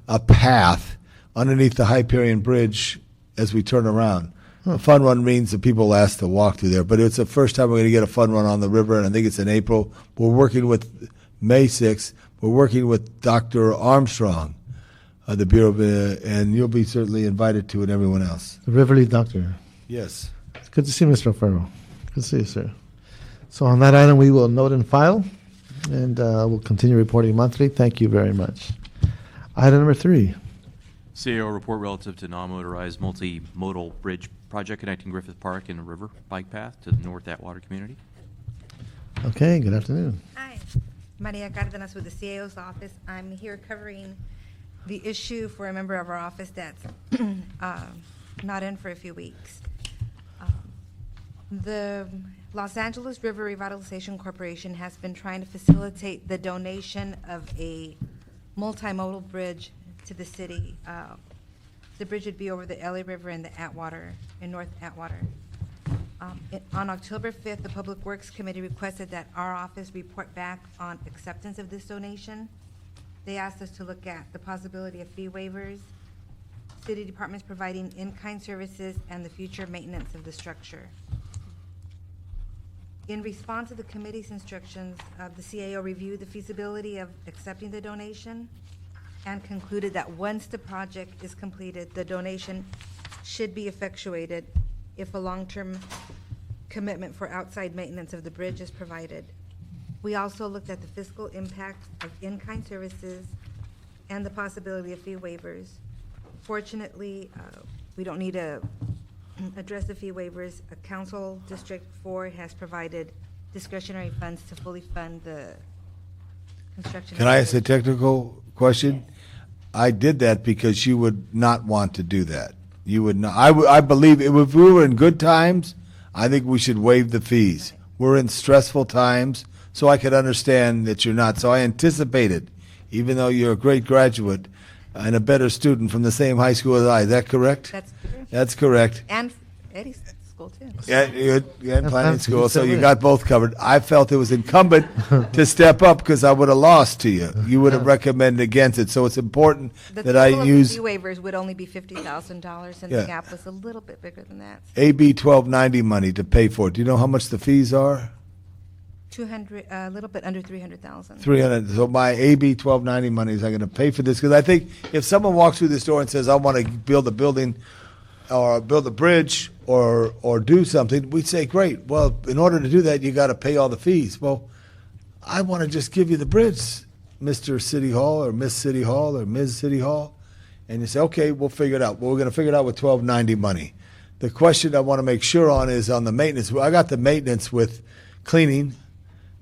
a path underneath the Hyperion Bridge as we turn around. A fun run means that people ask to walk through there, but it's the first time we're going to get a fun run on the river, and I think it's in April. We're working with May 6th. We're working with Dr. Armstrong, the Bureau of, and you'll be certainly invited to it, and everyone else. The Riverly Doctor. Yes. It's good to see Mr. O'Farrell. Good to see you, sir. So on that item, we will note and file, and we'll continue reporting monthly. Thank you very much. Item number 3. CAO report relative to non-motorized multimodal bridge project connecting Griffith Park and the river bike path to the North Atwater community. Okay, good afternoon. Hi, Maria Cardenas with the CAO's office. I'm here covering the issue for a member of our office that's not in for a few weeks. The Los Angeles River Revitalization Corporation has been trying to facilitate the donation of a multimodal bridge to the city. The bridge would be over the LA River and the Atwater, in North Atwater. On October 5th, the Public Works Committee requested that our office report back on acceptance of this donation. They asked us to look at the possibility of fee waivers, city departments providing in-kind services, and the future maintenance of the structure. In response to the committee's instructions, the CAO reviewed the feasibility of accepting the donation and concluded that once the project is completed, the donation should be effectuated if a long-term commitment for outside maintenance of the bridge is provided. We also looked at the fiscal impact of in-kind services and the possibility of fee waivers. Fortunately, we don't need to address the fee waivers. Council District 4 has provided discretionary funds to fully fund the construction. Can I ask a technical question? I did that because you would not want to do that. You would not. I believe if we were in good times, I think we should waive the fees. We're in stressful times, so I could understand that you're not. So I anticipated, even though you're a great graduate and a better student from the same high school as I. Is that correct? That's true. That's correct. And Eddie's school, too. Yeah, you had planning school, so you got both covered. I felt it was incumbent to step up because I would have lost to you. You would have recommended against it, so it's important The that I total of use the fee waivers would only be $50,000, and Yeah. the gap was a little bit bigger than that. AB 1290 money to pay for it. Do you know how much the fees are? 200, a little bit under 300,000. 300. So my AB 1290 money is I'm going to pay for this because I think if someone walks through this door and says, I want to build a building or build a bridge or do something, we'd say, great. Well, in order to do that, you got to pay all the fees. Well, I want to just give you the bridge, Mr. City Hall or Miss City Hall or Ms. City Hall. And you say, okay, we'll figure it out. Well, we're going to figure it out with 1290 money. The question I want to make sure on is on the maintenance. Well, I got the maintenance with cleaning,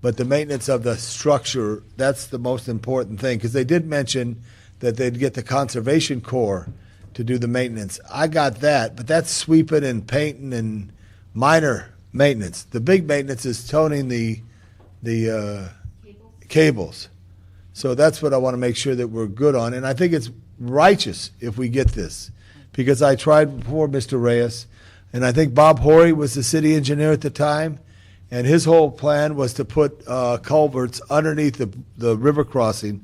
but the maintenance of the structure, that's the most important thing, because they did mention that they'd get the Conservation Corps to do the maintenance. I got that, but that's sweeping and painting and minor maintenance. The big maintenance is toning the cables. So that's what I want to make sure that we're good on, and I think it's righteous if we get this, because I tried before, Mr. Reyes, and I think Bob Horry was the city engineer at the time, and his whole plan was to put culverts underneath the river crossing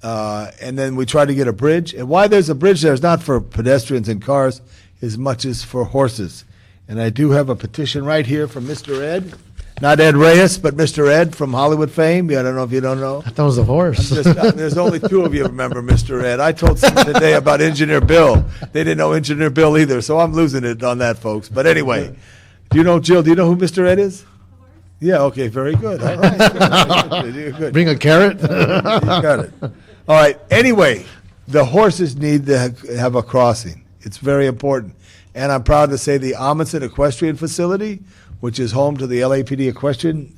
And then we try to get a bridge. And why there's a bridge there is not for pedestrians and cars as much as for horses. And I do have a petition right here from Mr. Ed. Not Ed Reyes, but Mr. Ed from Hollywood fame. I don't know if you don't know. I thought it was a horse. There's only two of you remember Mr. Ed. I told someone today about Engineer Bill. They didn't know Engineer Bill either, so I'm losing it on that, folks. But anyway, do you know, Jill, do you know who Mr. Ed is? Yeah, okay, very good. All right. You're good. Bring a carrot. You got it. All right, anyway, the horses need to have a crossing. It's very important. And I'm proud to say the Amundsen Equestrian Facility, which is home to the LAPD Equestrian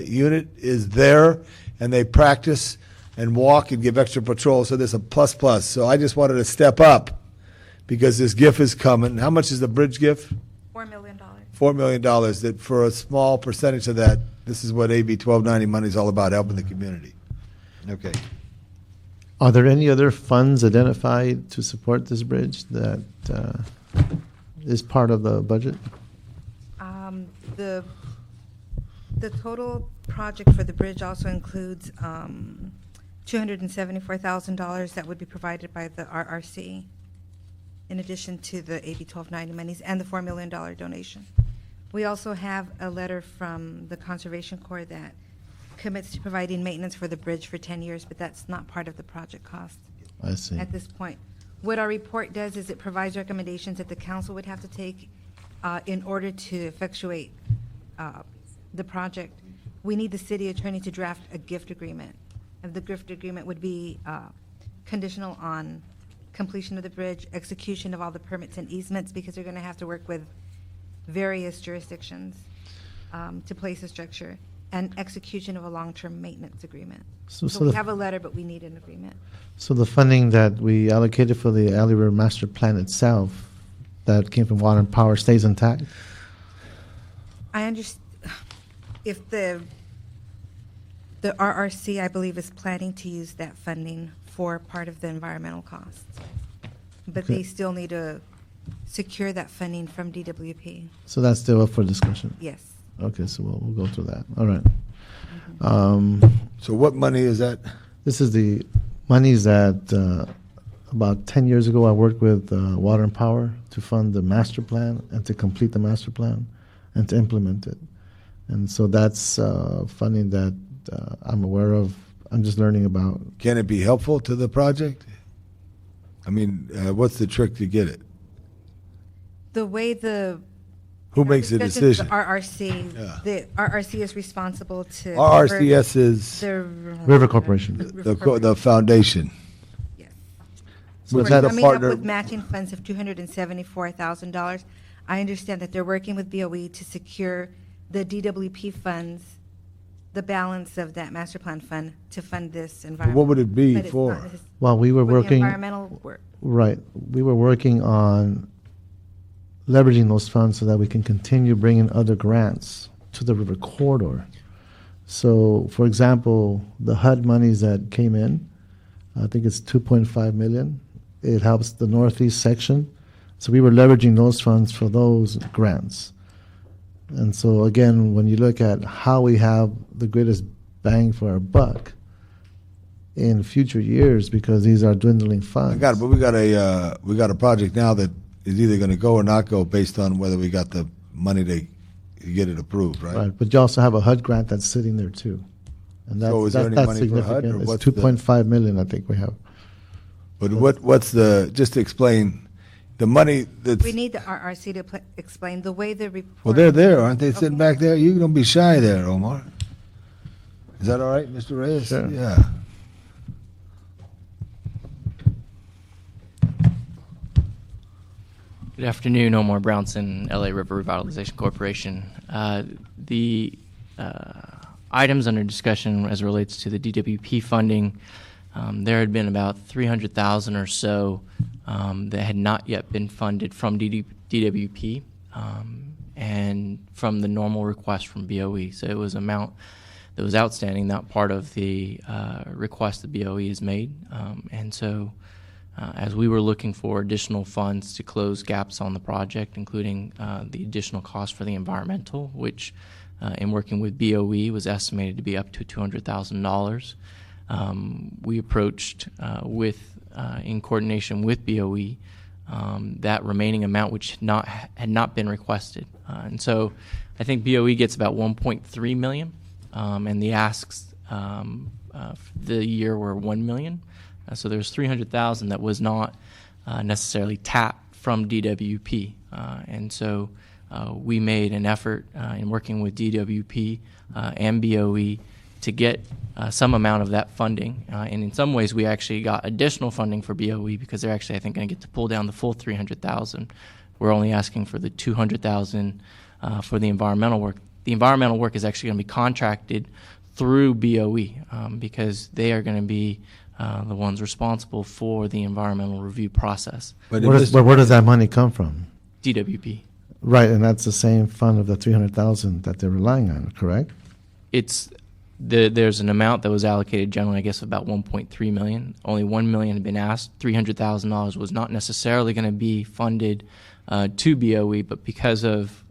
Unit, is there, and they practice and walk and give extra patrol, so there's a plus. So I just wanted to step up because this GIF is coming. How much is the bridge GIF? $4 million. $4 million. That for a small percentage of that, this is what AB 1290 money is all about, helping the community. Okay. Are there any other funds identified to support this bridge that is part of the budget? The total project for the bridge also includes $274,000 that would be provided by the RRC, in addition to the AB 1290 monies and the $4 million donation. We also have a letter from the Conservation Corps that commits to providing maintenance for the bridge for 10 years, but that's not part of the project cost I see. at this point. What our report does is it provides recommendations that the council would have to take in order to effectuate the project. We need the city attorney to draft a gift agreement. And the gift agreement would be conditional on completion of the bridge, execution of all the permits and easements, because they're going to have to work with various jurisdictions to place a structure, and execution of a long-term maintenance agreement. So we have a letter, but we need an agreement. So the funding that we allocated for the Alley River Master Plan itself, that came from Water and Power, stays intact? I understand. If the RRC, I believe, is planning to use that funding for part of the environmental costs, but Okay. they still need to secure that funding from DWP. So that's still up for discussion? Yes. Okay, so we'll go through that. All right. So what money is that? This is the monies that about 10 years ago I worked with Water and Power to fund the master plan and to complete the master plan and to implement it. And so that's funding that I'm aware of. I'm just learning about. Can it be helpful to the project? I mean, what's the trick to get it? The way the Who makes the discussions, decision? The RRC. Yeah. The RRC is responsible to. RRCS is the River Corporation. the foundation. Yes. So We're is that a coming up partner? with matching funds of $274,000. I understand that they're working with BOE to secure the DWP funds, the balance of that master plan fund to fund this environment. What would it be But it's for? not his- Well, we were for the working. environmental work. Right. We were working on leveraging those funds so that we can continue bringing other grants to the river corridor. So, for example, the HUD monies that came in, I think it's 2.5 million. It helps the northeast section. So we were leveraging those funds for those grants. And so again, when you look at how we have the greatest bang for our buck in future years, because these are dwindling funds. I got it, but we got a project now that is either going to go or not go based on whether we got the money to get it approved, right? Right, but you also have a HUD grant that's sitting there too. And that's, So is there any that's money for HUD, significant. or It's what's the- 2.5 million, I think we have. But what's the, just to explain, the money that's, We need the RRC to explain the way the report. well, they're there, aren't they, sitting Okay. back there? You don't be shy there, Omar. Is that all right, Mr. Reyes? Sure. Yeah. Good afternoon, Omar Brownson, LA River Revitalization Corporation. The items under discussion as it relates to the DWP funding, there had been about 300,000 or so that had not yet been funded from DWP and from the normal request from BOE. So it was amount that was outstanding, not part of the request that BOE has made. And so as we were looking for additional funds to close gaps on the project, including the additional cost for the environmental, which in working with BOE was estimated to be up to $200,000. we approached in coordination with BOE that remaining amount which had not been requested. And so I think BOE gets about 1.3 million, and the asks the year were 1 million. So there's 300,000 that was not necessarily tapped from DWP. And so we made an effort in working with DWP and BOE to get some amount of that funding. And in some ways, we actually got additional funding for BOE because they're actually, I think, going to get to pull down the full 300,000. We're only asking for the 200,000 for the environmental work. The environmental work is actually going to be contracted through BOE because they are going to be the ones responsible for the environmental review process. But Where does that money come from? DWP. Right, and that's the same fund of the 300,000 that they're relying on, correct? There's an amount that was allocated generally, I guess, about 1.3 million. Only 1 million had been asked. $300,000 was not necessarily going to be funded to BOE, but because of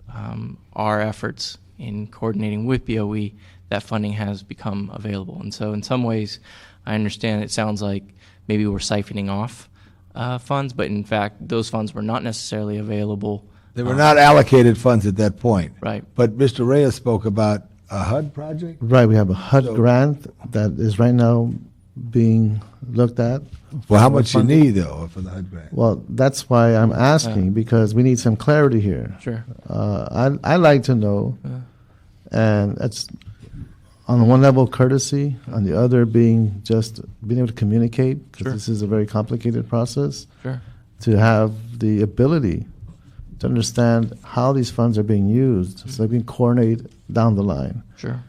our efforts in coordinating with BOE, that funding has become available. And so in some ways, I understand it sounds like maybe we're siphoning off funds, but in fact, those funds were not necessarily available. They were not allocated funds at that point. Right. But Mr. Reyes spoke about a HUD project? Right, we have a HUD grant that is right now being looked at. Well, how much you need, though, for the HUD grant? Well, that's why I'm asking, because we need some clarity here. Sure. I like to know, and it's on one level courtesy, on the other being just being able to communicate, because this is a very complicated process. Sure. To have the ability to understand how these funds are being used so they can coordinate down the line. Sure.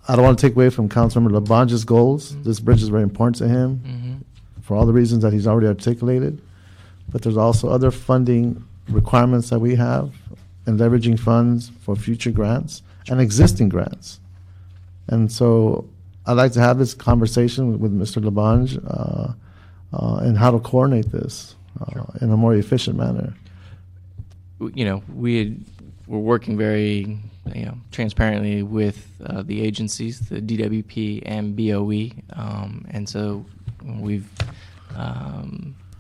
I don't want to take away from Councilmember Labange's goals. This bridge is very important to him for all the reasons that he's already articulated. But there's also other funding requirements that we have and leveraging funds for future grants and existing grants. And so I'd like to have this conversation with Mr. Labange and how to coordinate this in a more efficient manner. You know, we're working very transparently with the agencies, the DWP and BOE, and so we've.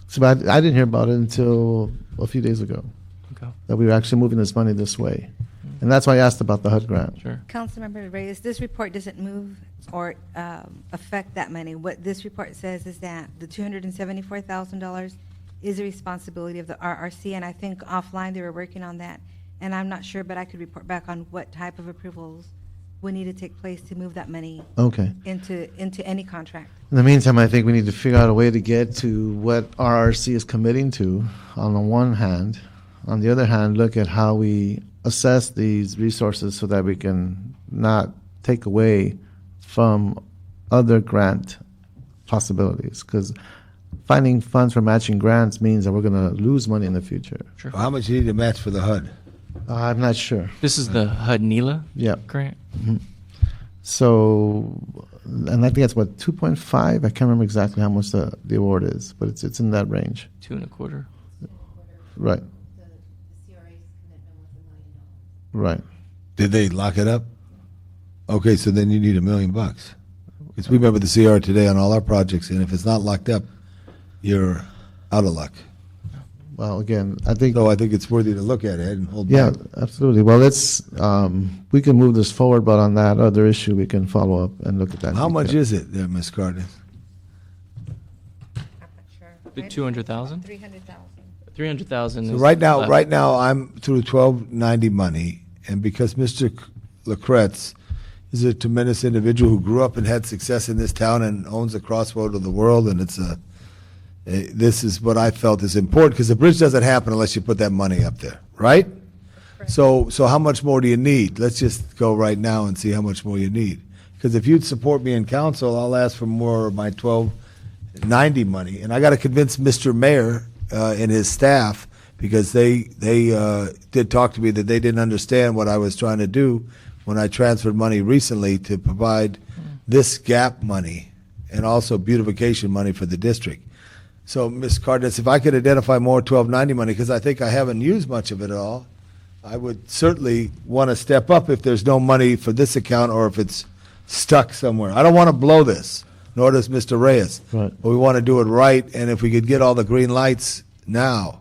So I didn't hear about it until a few days ago. Okay. That we were actually moving this money this way, and that's why I asked about the HUD grant. Sure. Councilmember Reyes, this report doesn't move or affect that money. What this report says is that the $274,000 is a responsibility of the RRC, and I think offline they were working on that, and I'm not sure, but I could report back on what type of approvals would need to take place to move that money into any contract. In the meantime, I think we need to figure out a way to get to what RRC is committing to on the one hand. On the other hand, look at how we assess these resources so that we can not take away from other grant possibilities, because finding funds for matching grants means that we're going to lose money in the future. Sure. Well, how much you need to match for the HUD? I'm not sure. This is the HUD-NELA grant? Mm-hmm. So, and I think that's what, 2.5? I can't remember exactly how much the award is, but it's in that range. 2.25. Right. The CRA's commitment was $1 million. Right. Did they lock it up? Okay, so then you need $1 million. Because we remember the CR today on all our projects, and if it's not locked up, you're out of luck. Well, again, I think it's worthy to look at, Ed, and hold back. Yeah, absolutely. Well, let's we can move this forward, but on that other issue, we can follow up and look at that. How much is it there, Ms. Carden? I'm not sure. The 200,000? 300,000. 300,000. So right now, I'm through 1290 money, and because Mr. Lacretz is a tremendous individual who grew up and had success in this town and owns a crossroad of the world, and this is what I felt is important, because the bridge doesn't happen unless you put that money up there, right? So how much more do you need? Let's just go right now and see how much more you need. Because if you'd support me in council, I'll ask for more of my 1290 money. And I got to convince Mr. Mayor and his staff, because they did talk to me that they didn't understand what I was trying to do when I transferred money recently to provide this gap money and also beautification money for the district. So, Ms. Cardenas, if I could identify more 1290 money, because I think I haven't used much of it at all, I would certainly want to step up if there's no money for this account or if it's stuck somewhere. I don't want to blow this. nor does Mr. Reyes. Right. But we want to do it right, and if we could get all the green lights now.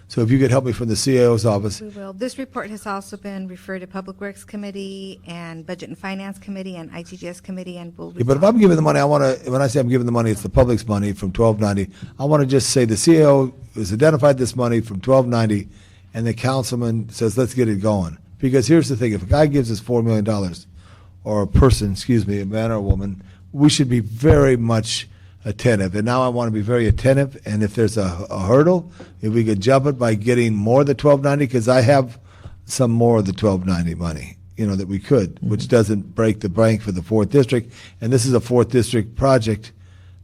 So if you could help me from the CAO's office. We will. This report has also been referred to Public Works Committee and Budget and Finance Committee and ITGS Committee, and will. Yeah, but if I'm giving the money, I want to, when I say I'm giving the money, it's the public's money from 1290. I want to just say the CAO has identified this money from 1290, and the councilman says, let's get it going. Because here's the thing, if a guy gives us $4 million, or a person, excuse me, a man or a woman, we should be very much attentive. And now I want to be very attentive, and if there's a hurdle, if we could jump it by getting more of the 1290, because I have some more of the 1290 money, that we could, which doesn't break the bank for the 4th District. And this is a 4th District project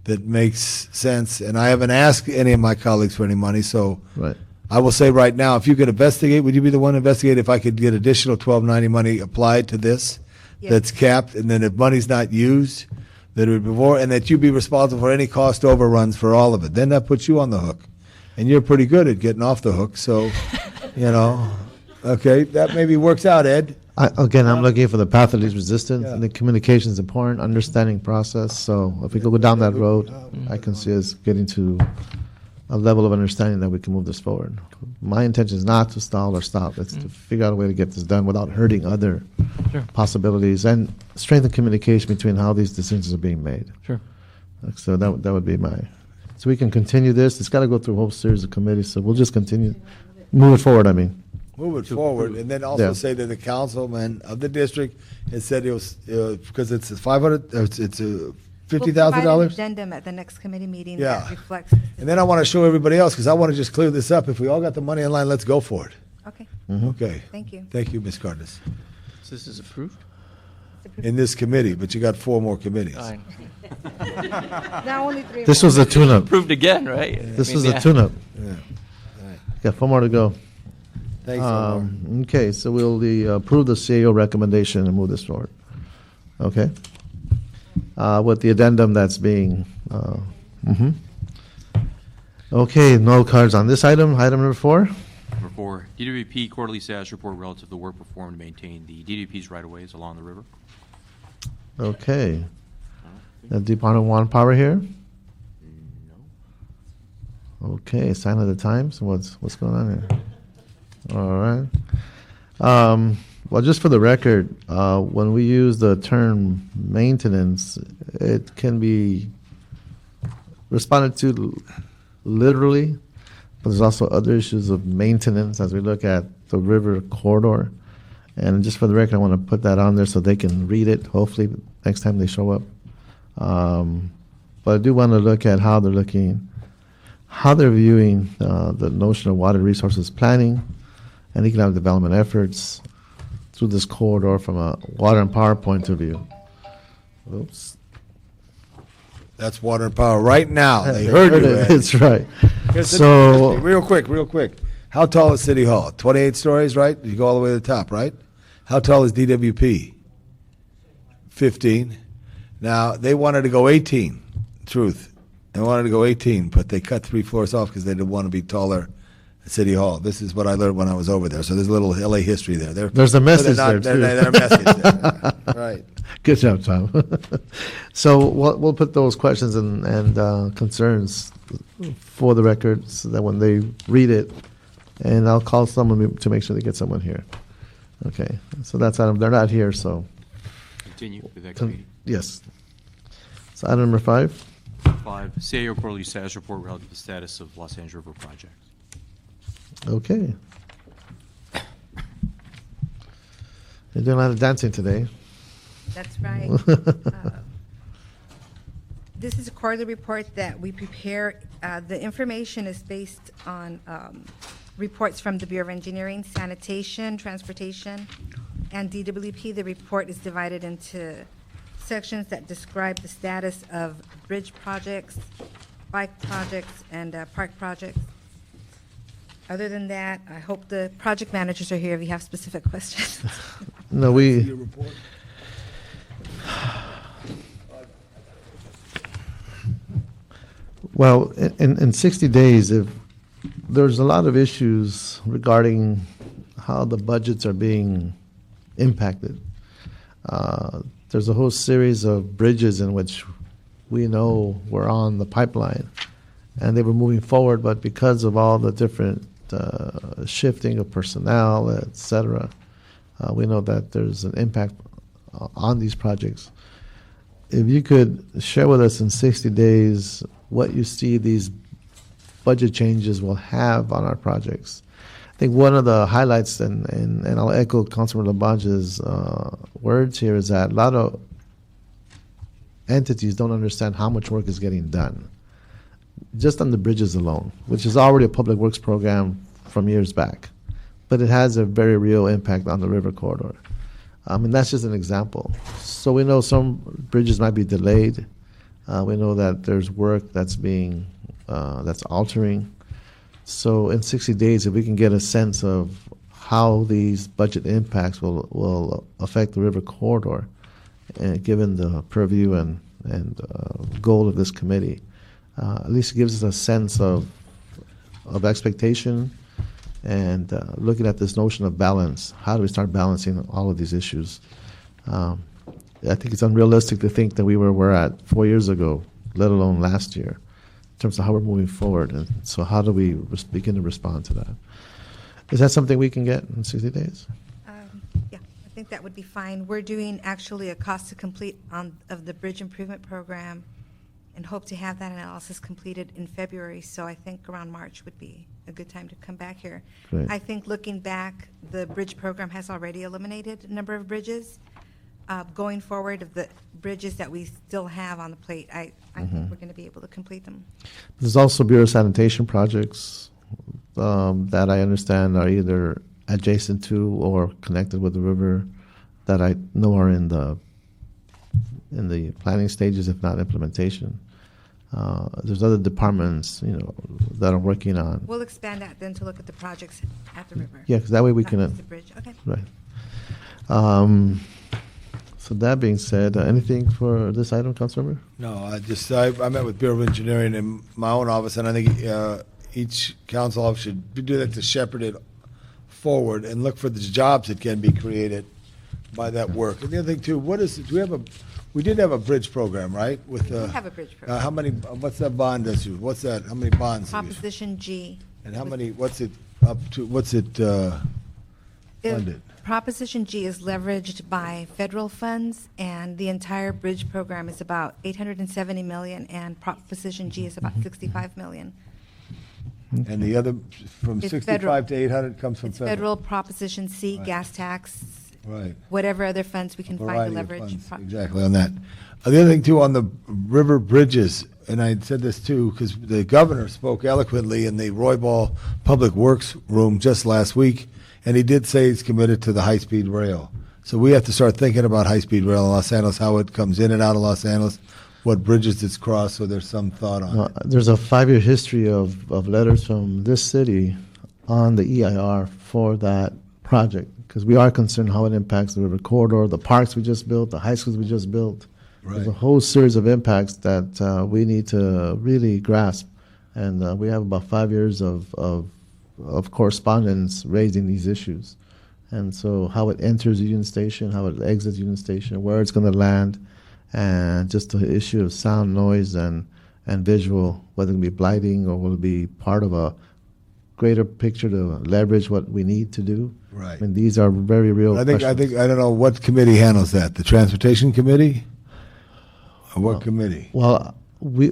that makes sense. And I haven't asked any of my colleagues for any money, so Right. I will say right now, if you could investigate, would you be the one to investigate if I could get additional 1290 money applied to this Yes. that's capped, and then if money's not used, that it would be more, and that you be responsible for any cost overruns for all of it. Then that puts you on the hook. And you're pretty good at getting off the hook, so, okay, that maybe works out, Ed. I'm looking for the path of least resistance, Yeah. and the communication is important, understanding process. So if we go down that road, I can see us getting to a level of understanding that we can move this forward. My intention is not to stall or stop. It's to figure out a way to get this done without hurting other possibilities and strengthen communication between how these decisions are being made. Sure. So that would be my. So we can continue this. It's got to go through a whole series of committees. So we'll just continue, move it forward. I mean. Move it forward, and then also Yeah. say that the councilman of the district has said it was, because it's it's We'll $50,000. provide an addendum at the next committee meeting Yeah. that reflects. And then I want to show everybody else, because I want to just clear this up. If we all got the money in line, let's go for it. Okay, Okay. thank you. Thank you, Ms. Cardenas. So this is approved? In this committee, but you got 4 more committees. Fine. Now only 3. This was a tune-up. Approved again, right? This was a tune-up. Yeah. Got 4 more to go. Thanks, Omar. Okay, so we'll approve the CAO recommendation and move this forward. Okay? With the addendum that's being, Okay, no cards on this item. Item number 4. Number 4, DWP quarterly status report relative to the work performed to maintain the DWP's right-of-ways along the river. Okay. The Department of Water and Power here? No. Okay, sign of the times. What's going on here? All right. Well, just for the record, when we use the term maintenance, it can be responded to literally, but there's also other issues of maintenance as we look at the river corridor. And just for the record, I want to put that on there so they can read it, hopefully, next time they show up. But I do want to look at how they're viewing the notion of water resources planning and economic development efforts through this corridor from a water and power point of view. Oops. That's water and power right now. They heard you, Ed. That's right. Here's the- So, real quick. How tall is City Hall? 28 stories, right? You go all the way to the top, right? How tall is DWP? 15. Now, they wanted to go 18, truth. They wanted to go 18, but they cut 3 floors off because they didn't want to be taller at City Hall. This is what I learned when I was over there. So there's a little LA history there. There's a message they're there, too. They're a message there. Right. good job, Tom. So we'll put those questions and concerns for the record so that when they read it, and I'll call someone to make sure they get someone here. Okay, so that's item. They're not here, so Continue with that committee. yes. So item number 5. 5, CAO quarterly status report relative to the status of Los Angeles River project. Okay. You're doing a lot of dancing today. That's right. This is a quarterly report that we prepare. The information is based on reports from the Bureau of Engineering, Sanitation, Transportation, and DWP. The report is divided into sections that describe the status of bridge projects, bike projects, and park projects. Other than that, I hope the project managers are here if you have specific questions. No, we. Your report? Well, in 60 days, if there's a lot of issues regarding how the budgets are being impacted. There's a whole series of bridges in which we know were on the pipeline, and they were moving forward, but because of all the different shifting of personnel, et cetera, we know that there's an impact on these projects. If you could share with us in 60 days what you see these budget changes will have on our projects. I think one of the highlights, and I'll echo Councilman Labange's words here, is that a lot of entities don't understand how much work is getting done, just on the bridges alone, which is already a public works program from years back. But it has a very real impact on the river corridor. And that's just an example. So we know some bridges might be delayed. We know that there's work that's being, that's altering. So in 60 days, if we can get a sense of how these budget impacts will affect the river corridor, given the purview and goal of this committee, at least it gives us a sense of expectation and looking at this notion of balance. How do we start balancing all of these issues? I think it's unrealistic to think that we were where we're at 4 years ago, let alone last year, in terms of how we're moving forward. And so how do we begin to respond to that? Is that something we can get in 60 days? Yeah, I think that would be fine. We're doing actually a cost to complete of the bridge improvement program and hope to have that analysis completed in February. So I think around March would be a good time to come back here. Great. I think looking back, the bridge program has already eliminated a number of bridges. Going forward, of the bridges that we still have on the plate, I think we're going to be able to complete them. There's also Bureau of Sanitation projects that I understand are either adjacent to or connected with the river that I know are in the planning stages, if not implementation. There's other departments, that are working on. We'll expand that then to look at the projects at the river. Yeah, because that way we Not can. just the bridge. Okay. Right. So that being said, anything for this item, Councilmember? No, I met with Bureau of Engineering in my own office, and I think each council office should do that to shepherd it forward and look for the jobs that can be created by that work. And the other thing too, we did have a bridge program, right? We have a bridge program. How many? What's that bond that's used? What's that? How many bonds? Proposition G. And how many? What's it up to? What's it funded? Proposition G is leveraged by federal funds, and the entire bridge program is about $870 million, and Proposition G is about $65 million. And the other, from It's 65 federal. to 800 comes from It's federal. Proposition C, Right. gas tax, Right. whatever other funds we can find to Variety of leverage. funds, exactly on that. The other thing too, on the river bridges, and I said this too, because the governor spoke eloquently in the Roy Ball Public Works room just last week, and he did say he's committed to the high-speed rail. So we have to start thinking about high-speed rail in Los Angeles, how it comes in and out of Los Angeles, what bridges it's crossed, so there's some thought on it. There's a 5-year history of letters from this city on the EIR for that project, because we are concerned how it impacts the river corridor, the parks we just built, the high schools we just built. There's a Right. whole series of impacts that we need to really grasp. And we have about 5 years of correspondence raising these issues. And so how it enters Union Station, how it exits Union Station, where it's going to land, and just the issue of sound, noise, and visual, whether it be blighting or will it be part of a greater picture to leverage what we need to do. Right. I mean, these are very real I questions. think I don't know what committee handles that. The Transportation Committee, or what committee? Well,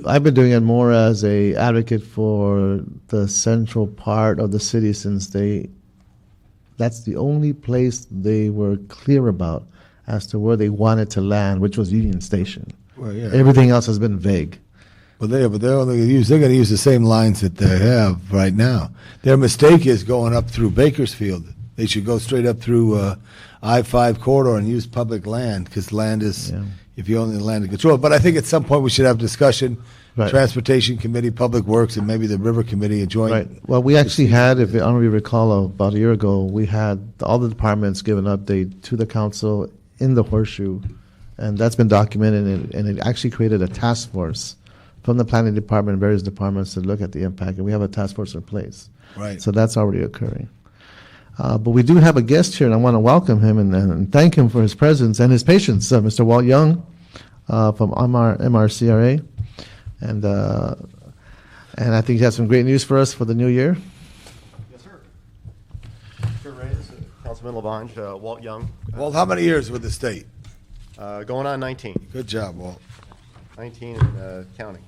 I've been doing it more as a advocate for the central part of the city, since that's the only place they were clear about as to where they wanted to land, which was Union Station. Well, yeah. Everything else has been vague. Well, they're going to use the same lines that they have right now. Their mistake is going up through Bakersfield. They should go straight up through I-5 corridor and use public land, because land is, if you own the land, to control. But I think at some point we should have discussion, Right. Transportation Committee, Public Works, and maybe the River Committee, a joint. Right. Well, we actually had, if I don't know if you recall, about a year ago, we had all the departments give an update to the council in the horseshoe, and that's been documented, and it actually created a task force from the planning department and various departments to look at the impact, and we have a task force in place. Right. So that's already occurring. But we do have a guest here, and I want to welcome him and thank him for his presence and his patience, Mr. Walt Young from MRCRA. And I think you have some great news for us for the new year. Yes, sir. Chair Reyes, Councilman Lavange, Walt Young. Walt, how many years with the state? Going on 19. Good job, Walt. 19 and counting.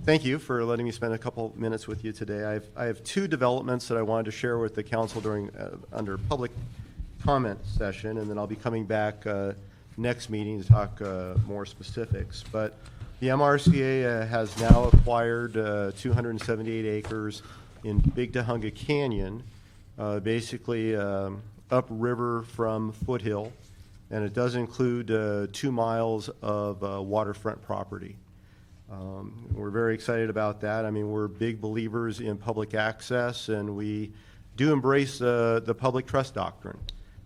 Thank you for letting me spend a couple minutes with you today. I have two developments that I wanted to share with the council during under public comment session, and then I'll be coming back next meeting to talk more specifics. But the MRCA has now acquired 278 acres in Big Tahunga Canyon, basically upriver from Foothill, and it does include 2 miles of waterfront property. We're very excited about that. I mean, we're big believers in public access, and we do embrace the public trust doctrine.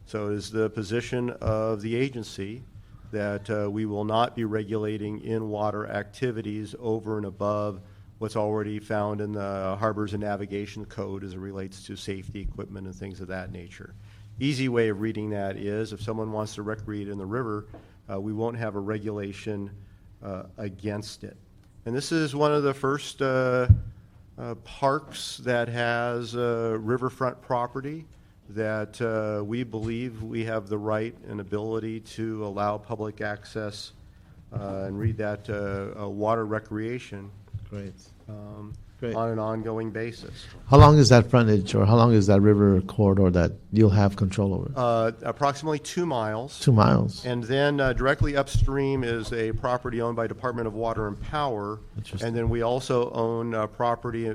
So it is the position of the agency that we will not be regulating in-water activities over and above what's already found in the Harbors and Navigation Code as it relates to safety equipment and things of that nature. Easy way of reading that is if someone wants to recreate in the river, we won't have a regulation against it. And this is one of the first parks that has riverfront property that we believe we have the right and ability to allow public access and read that water recreation. Great. Great. On an ongoing basis. How long is that frontage, or how long is that river corridor that you'll have control over? Approximately 2 miles. 2 miles. And then directly upstream is a property owned by Department of Water and Power. And then we also own property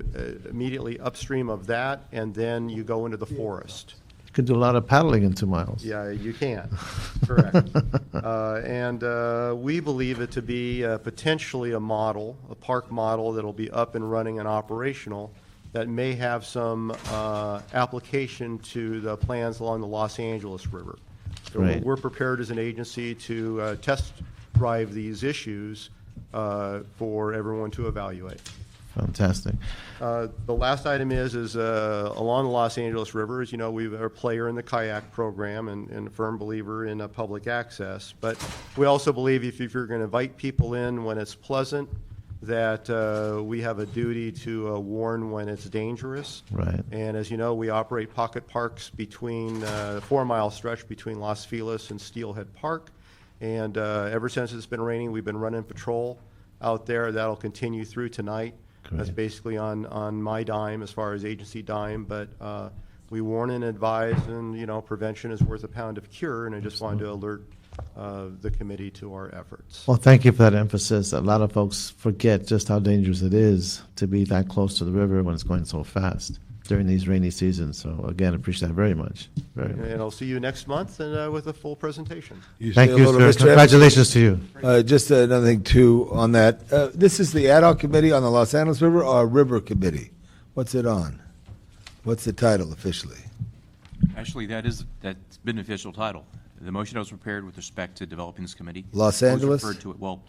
immediately upstream of that, and then you go into the forest. You can do a lot of paddling in 2 miles. Yeah, you can. Correct. And we believe it to be potentially a model, a park model that'll be up and running and operational that may have some application to the plans along the Los Angeles River. So Right. we're prepared as an agency to test drive these issues for everyone to evaluate. Fantastic. The last item is along the Los Angeles River. As you know, we're a player in the kayak program and a firm believer in public access. But we also believe if you're going to invite people in when it's pleasant, that we have a duty to warn when it's dangerous. Right. And as you know, we operate pocket parks between the 4-mile stretch between Los Feliz and Steelhead Park. And ever since it's been raining, we've been running patrol out there. That'll continue through tonight. Great. That's basically on my dime as far as agency dime, but we warn and advise, and prevention is worth a pound of cure, and I just wanted to alert the committee to our efforts. Well, thank you for that emphasis. A lot of folks forget just how dangerous it is to be that close to the river when it's going so fast during these rainy seasons. So again, appreciate that very much. Very much. And I'll see you next month and with a full presentation. Thank you, sir. Congratulations to you. Just another thing, too, on that. This is the ad hoc committee on the Los Angeles River or River Committee? What's it on? What's the title officially? Actually, that's been an official title. The motion that was prepared with respect to developing this committee. Los was Angeles? referred to it. Well,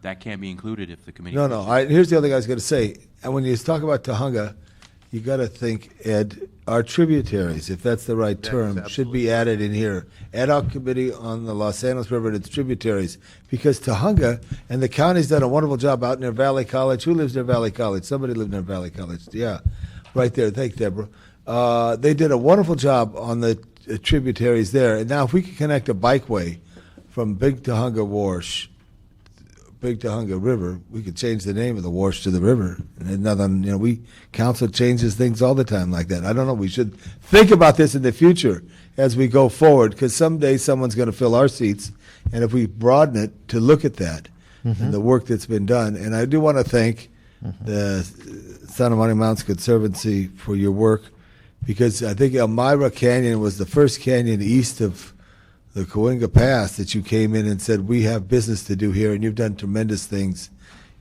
that can be included if the committee. No. Here's the other thing I was going to say. And when you talk about Tahunga, you got to think, Ed, our tributaries, if that's the right term, should be added in here. Ad hoc committee on the Los Angeles River and its tributaries, because Tahunga and the county's done a wonderful job out near Valley College. Who lives near Valley College? Somebody lived near Valley College. Yeah, right there. Thank you, Deborah. They did a wonderful job on the tributaries there. And now if we could connect a bikeway from Big Tahunga Wash, Big Tahunga River, we could change the name of the wash to the river. And nothing, we council changes things all the time like that. I don't know. We should think about this in the future as we go forward, because someday someone's going to fill our seats, and if we broaden it to look at that and the work that's been done. And I do want to thank the Santa Monica Mountains Conservancy for your work, because I think Elmira Canyon was the first canyon east of the Cahuenga Pass that you came in and said, we have business to do here, and you've done tremendous things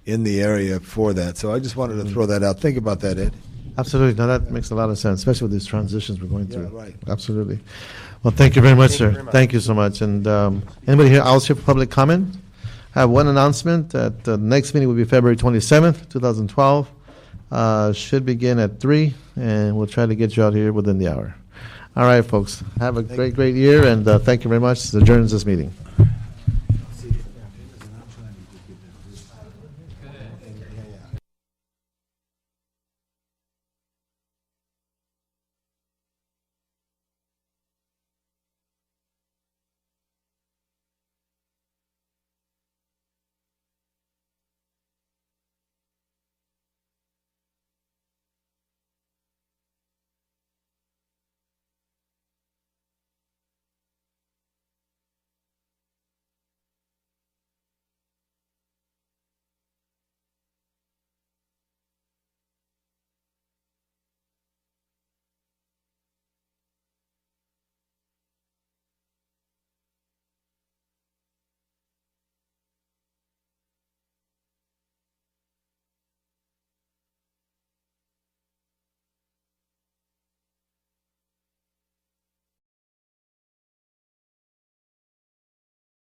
in the area for that. So I just wanted to throw that out. Think about that, Ed. Absolutely. No, that makes a lot of sense, especially with these transitions we're going through. Right. Absolutely. Well, thank you very much, sir. Very much. Thank you so much. And anybody here else here for public comment? I have one announcement that the next meeting will be February 27th, 2012. Should begin at 3, and we'll try to get you out here within the hour. All right, folks. Have a great year, and thank you very much. This adjourns this meeting.